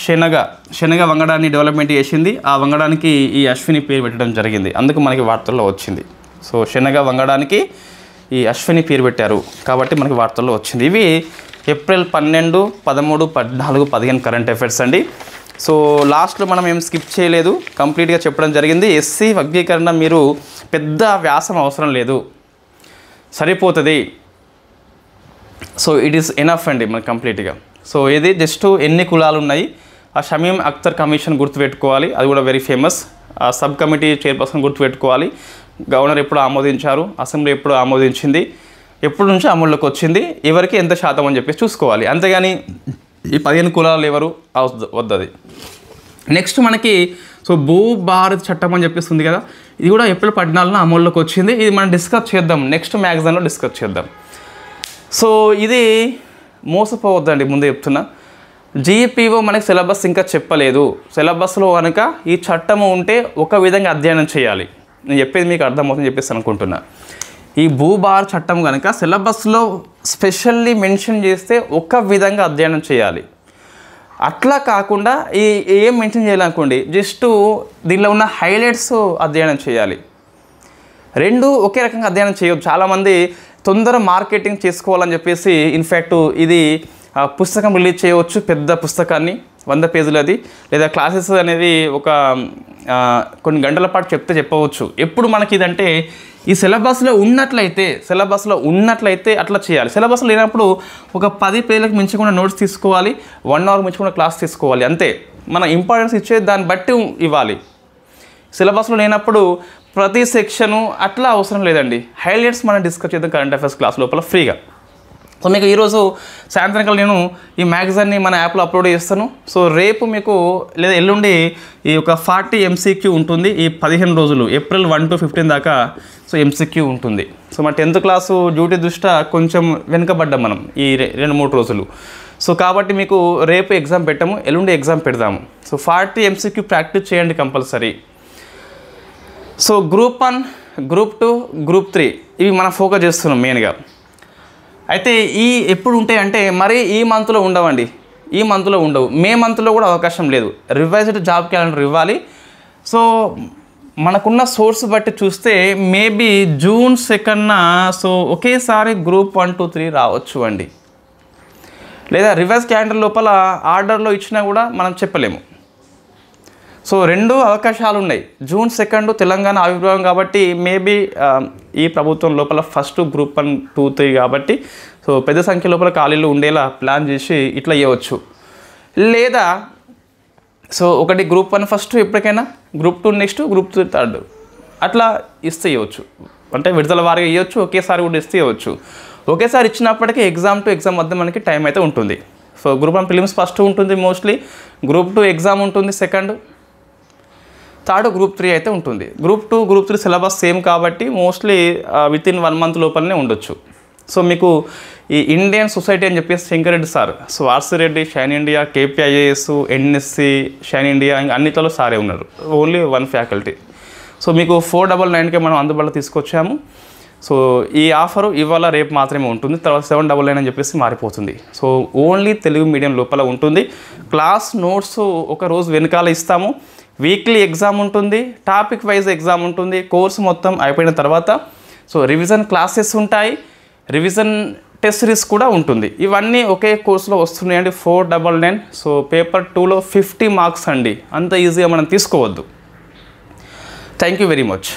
శనగ వంగడాన్ని డెవలప్మెంట్ చేసింది. ఆ వంగడానికి ఈ అశ్విని పేరు పెట్టడం జరిగింది, అందుకు మనకి వార్తల్లో వచ్చింది. సో శనగ వంగడానికి ఈ అశ్విని పేరు పెట్టారు కాబట్టి మనకి వార్తల్లో వచ్చింది. ఇవి ఏప్రిల్ 12, 13, 14, 15 కరెంట్ అఫైర్స్ అండి. సో లాస్ట్లో మనం ఏం స్కిప్ చేయలేదు, కంప్లీట్గా చెప్పడం జరిగింది. ఎస్సీ వర్గీకరణ మీరు పెద్ద వ్యాసం అవసరం లేదు, సరిపోతుంది. సో ఇట్ ఈస్ ఎనఫ్ అండి మనకు కంప్లీట్గా. సో ఇది జస్ట్ ఎన్ని కులాలు ఉన్నాయి, ఆ షమీం అఖ్తర్ కమిషన్ గుర్తుపెట్టుకోవాలి, అది కూడా వెరీ ఫేమస్. ఆ సబ్ కమిటీ చైర్పర్సన్ గుర్తుపెట్టుకోవాలి, గవర్నర్ ఎప్పుడు ఆమోదించారు, అసెంబ్లీ ఎప్పుడు ఆమోదించింది, ఎప్పుడు నుంచి అమల్లోకి వచ్చింది, ఎవరికి ఎంత శాతం అని చెప్పేసి చూసుకోవాలి. అంతేగాని ఈ 15 కులాలు ఎవరు వద్దది. నెక్స్ట్ మనకి సో భూ భారత్ చట్టం అని చెప్పేసి ఉంది కదా, ఇది కూడా ఏప్రిల్ 14న అమల్లోకి వచ్చింది. ఇది మనం డిస్కస్ చేద్దాం, నెక్స్ట్ మ్యాగజైన్లో డిస్కస్ చేద్దాం. సో ఇది మోసపోవద్దండి, ముందే చెప్తున్నా. జీపీఓ మనకి సిలబస్ ఇంకా చెప్పలేదు. సిలబస్లో కనుక ఈ చట్టము ఉంటే ఒక విధంగా అధ్యయనం చేయాలి. నేను చెప్పేది మీకు అర్థమవుతుందని చెప్పేసి అనుకుంటున్నా. ఈ భూభార చట్టం కనుక సిలబస్లో స్పెషల్లీ మెన్షన్ చేస్తే ఒక విధంగా అధ్యయనం చేయాలి. అట్లా కాకుండా ఏం మెన్షన్ చేయాలనుకోండి, జస్ట్ దీనిలో ఉన్న హైలైట్స్ అధ్యయనం చేయాలి. రెండు ఒకే రకంగా అధ్యయనం చేయొచ్చు. చాలామంది తొందర మార్కెటింగ్ చేసుకోవాలని చెప్పేసి ఇన్ఫ్యాక్ట్ ఇది పుస్తకం రిలీజ్ చేయవచ్చు, పెద్ద పుస్తకాన్ని 100 పేజీలది, లేదా క్లాసెస్ అనేది ఒక కొన్ని గంటల పాటు చెప్పవచ్చు. ఎప్పుడు మనకి ఇదంటే ఈ సిలబస్లో ఉన్నట్లయితే అట్లా చేయాలి. సిలబస్లో లేనప్పుడు ఒక 10 పేజీలకు మించకుండా నోట్స్ తీసుకోవాలి, 1 అవర్ మించకుండా క్లాస్ తీసుకోవాలి, అంతే. మన ఇంపార్టెన్స్ ఇచ్చేది దాన్ని బట్టి ఇవ్వాలి. సిలబస్లో లేనప్పుడు ప్రతి సెక్షను అట్లా అవసరం లేదండి. హైలైట్స్ మనం డిస్కస్ చేద్దాం కరెంట్ అఫైర్స్ క్లాస్ లోపల ఫ్రీగా. సో మీకు ఈరోజు సాయంత్రం నేను ఈ మ్యాగజైన్ని మన యాప్లో అప్లోడ్ చేస్తాను. సో రేపు మీకు లేదా ఎల్లుండి ఈ ఒక 40 MCQ ఉంటుంది. ఈ 15 రోజులు ఏప్రిల్ 1 to 15 దాకా సో MCQ ఉంటుంది. సో మన 10th క్లాసు డ్యూటీ దృష్ట్యా కొంచెం వెనుకబడ్డాం మనం ఈ 2-3 రోజులు. సో కాబట్టి మీకు రేపు ఎగ్జామ్ పెట్టాము, ఎల్లుండి ఎగ్జామ్ పెడదాము. సో 40 MCQ ప్రాక్టీస్ చేయండి compulsory. So group 1, group 2, group 3 ఇవి మనం ఫోకస్ చేస్తున్నాం మెయిన్గా. అయితే ఈ ఎప్పుడు ఉంటాయి అంటే మరి ఈ మంత్లో ఉండవండి, ఈ మంత్లో ఉండవు, మే మంత్లో కూడా అవకాశం లేదు. రివైజ్డ్ జాబ్ క్యాలెండర్ ఇవ్వాలి. సో మనకున్న సోర్స్ బట్టి చూస్తే మేబీ జూన్ 2న సో ఒకేసారి గ్రూప్ 1, 2, 3 రావచ్చు అండి. లేదా రివైజ్ క్యాలెండర్ లోపల ఆర్డర్లో ఇచ్చినా కూడా మనం చెప్పలేము. సో 2 అవకాశాలు ఉన్నాయి. జూన్ 2 తెలంగాణ ఆవిర్భావం కాబట్టి మేబీ ఈ ప్రభుత్వం లోపల ఫస్ట్ గ్రూప్ 1, 2, 3 కాబట్టి సో పెద్ద సంఖ్య లోపల ఖాళీలు ఉండేలా ప్లాన్ చేసి ఇట్లా ఇవ్వచ్చు. లేదా సో ఒకటి గ్రూప్ 1 ఫస్ట్ ఎప్పటికైనా, గ్రూప్ 2 నెక్స్ట్, గ్రూప్ 3 థర్డ్ అట్లా ఇస్తే ఇవ్వచ్చు. అంటే విడుదల వారిగా ఇవ్వచ్చు, ఒకేసారి కూడా ఇస్తే ఇవ్వచ్చు. ఒకేసారి ఇచ్చినప్పటికీ ఎగ్జామ్ టు ఎగ్జామ్ మధ్య మనకి టైం అయితే ఉంటుంది. సో గ్రూప్ 1 ప్రిలిమ్స్ ఫస్ట్ ఉంటుంది మోస్ట్లీ, గ్రూప్ 2 ఎగ్జామ్ ఉంటుంది సెకండ్, థర్డ్ గ్రూప్ 3 అయితే ఉంటుంది. గ్రూప్ 2, గ్రూప్ 3 సిలబస్ సేమ్ కాబట్టి మోస్ట్లీ వితిన్ 1 మంత్ లోపలనే ఉండొచ్చు. సో మీకు ఈ ఇండియన్ సొసైటీ అని చెప్పేసి Shankar Reddy sir, so RC Reddy, Shine India, KPIAS, NSC, Shine India ఇంకా అన్నిట్లో సారే ఉన్నారు, ఓన్లీ 1 ఫ్యాకల్టీ. సో మీకు 499కే మనం అందుబాటులో తీసుకొచ్చాము. సో ఈ ఆఫరు ఇవాళ రేపు మాత్రమే ఉంటుంది, తర్వాత 799 అని చెప్పేసి మారిపోతుంది. సో ఓన్లీ తెలుగు మీడియం లోపల ఉంటుంది. క్లాస్ నోట్స్ ఒక రోజు వెనకాల ఇస్తాము. వీక్లీ ఎగ్జామ్ ఉంటుంది, టాపిక్ వైజ్ ఎగ్జామ్ ఉంటుంది. కోర్సు మొత్తం అయిపోయిన తర్వాత సో రివిజన్ క్లాసెస్ ఉంటాయి, రివిజన్ టెస్ట్ సిరీస్ కూడా ఉంటుంది. ఇవన్నీ ఒకే కోర్సులో వస్తున్నాయండి. 499. సో పేపర్ 2లో 50 మార్క్స్ అండి, అంత ఈజీగా మనం తీసుకోవద్దు. Thank you very much.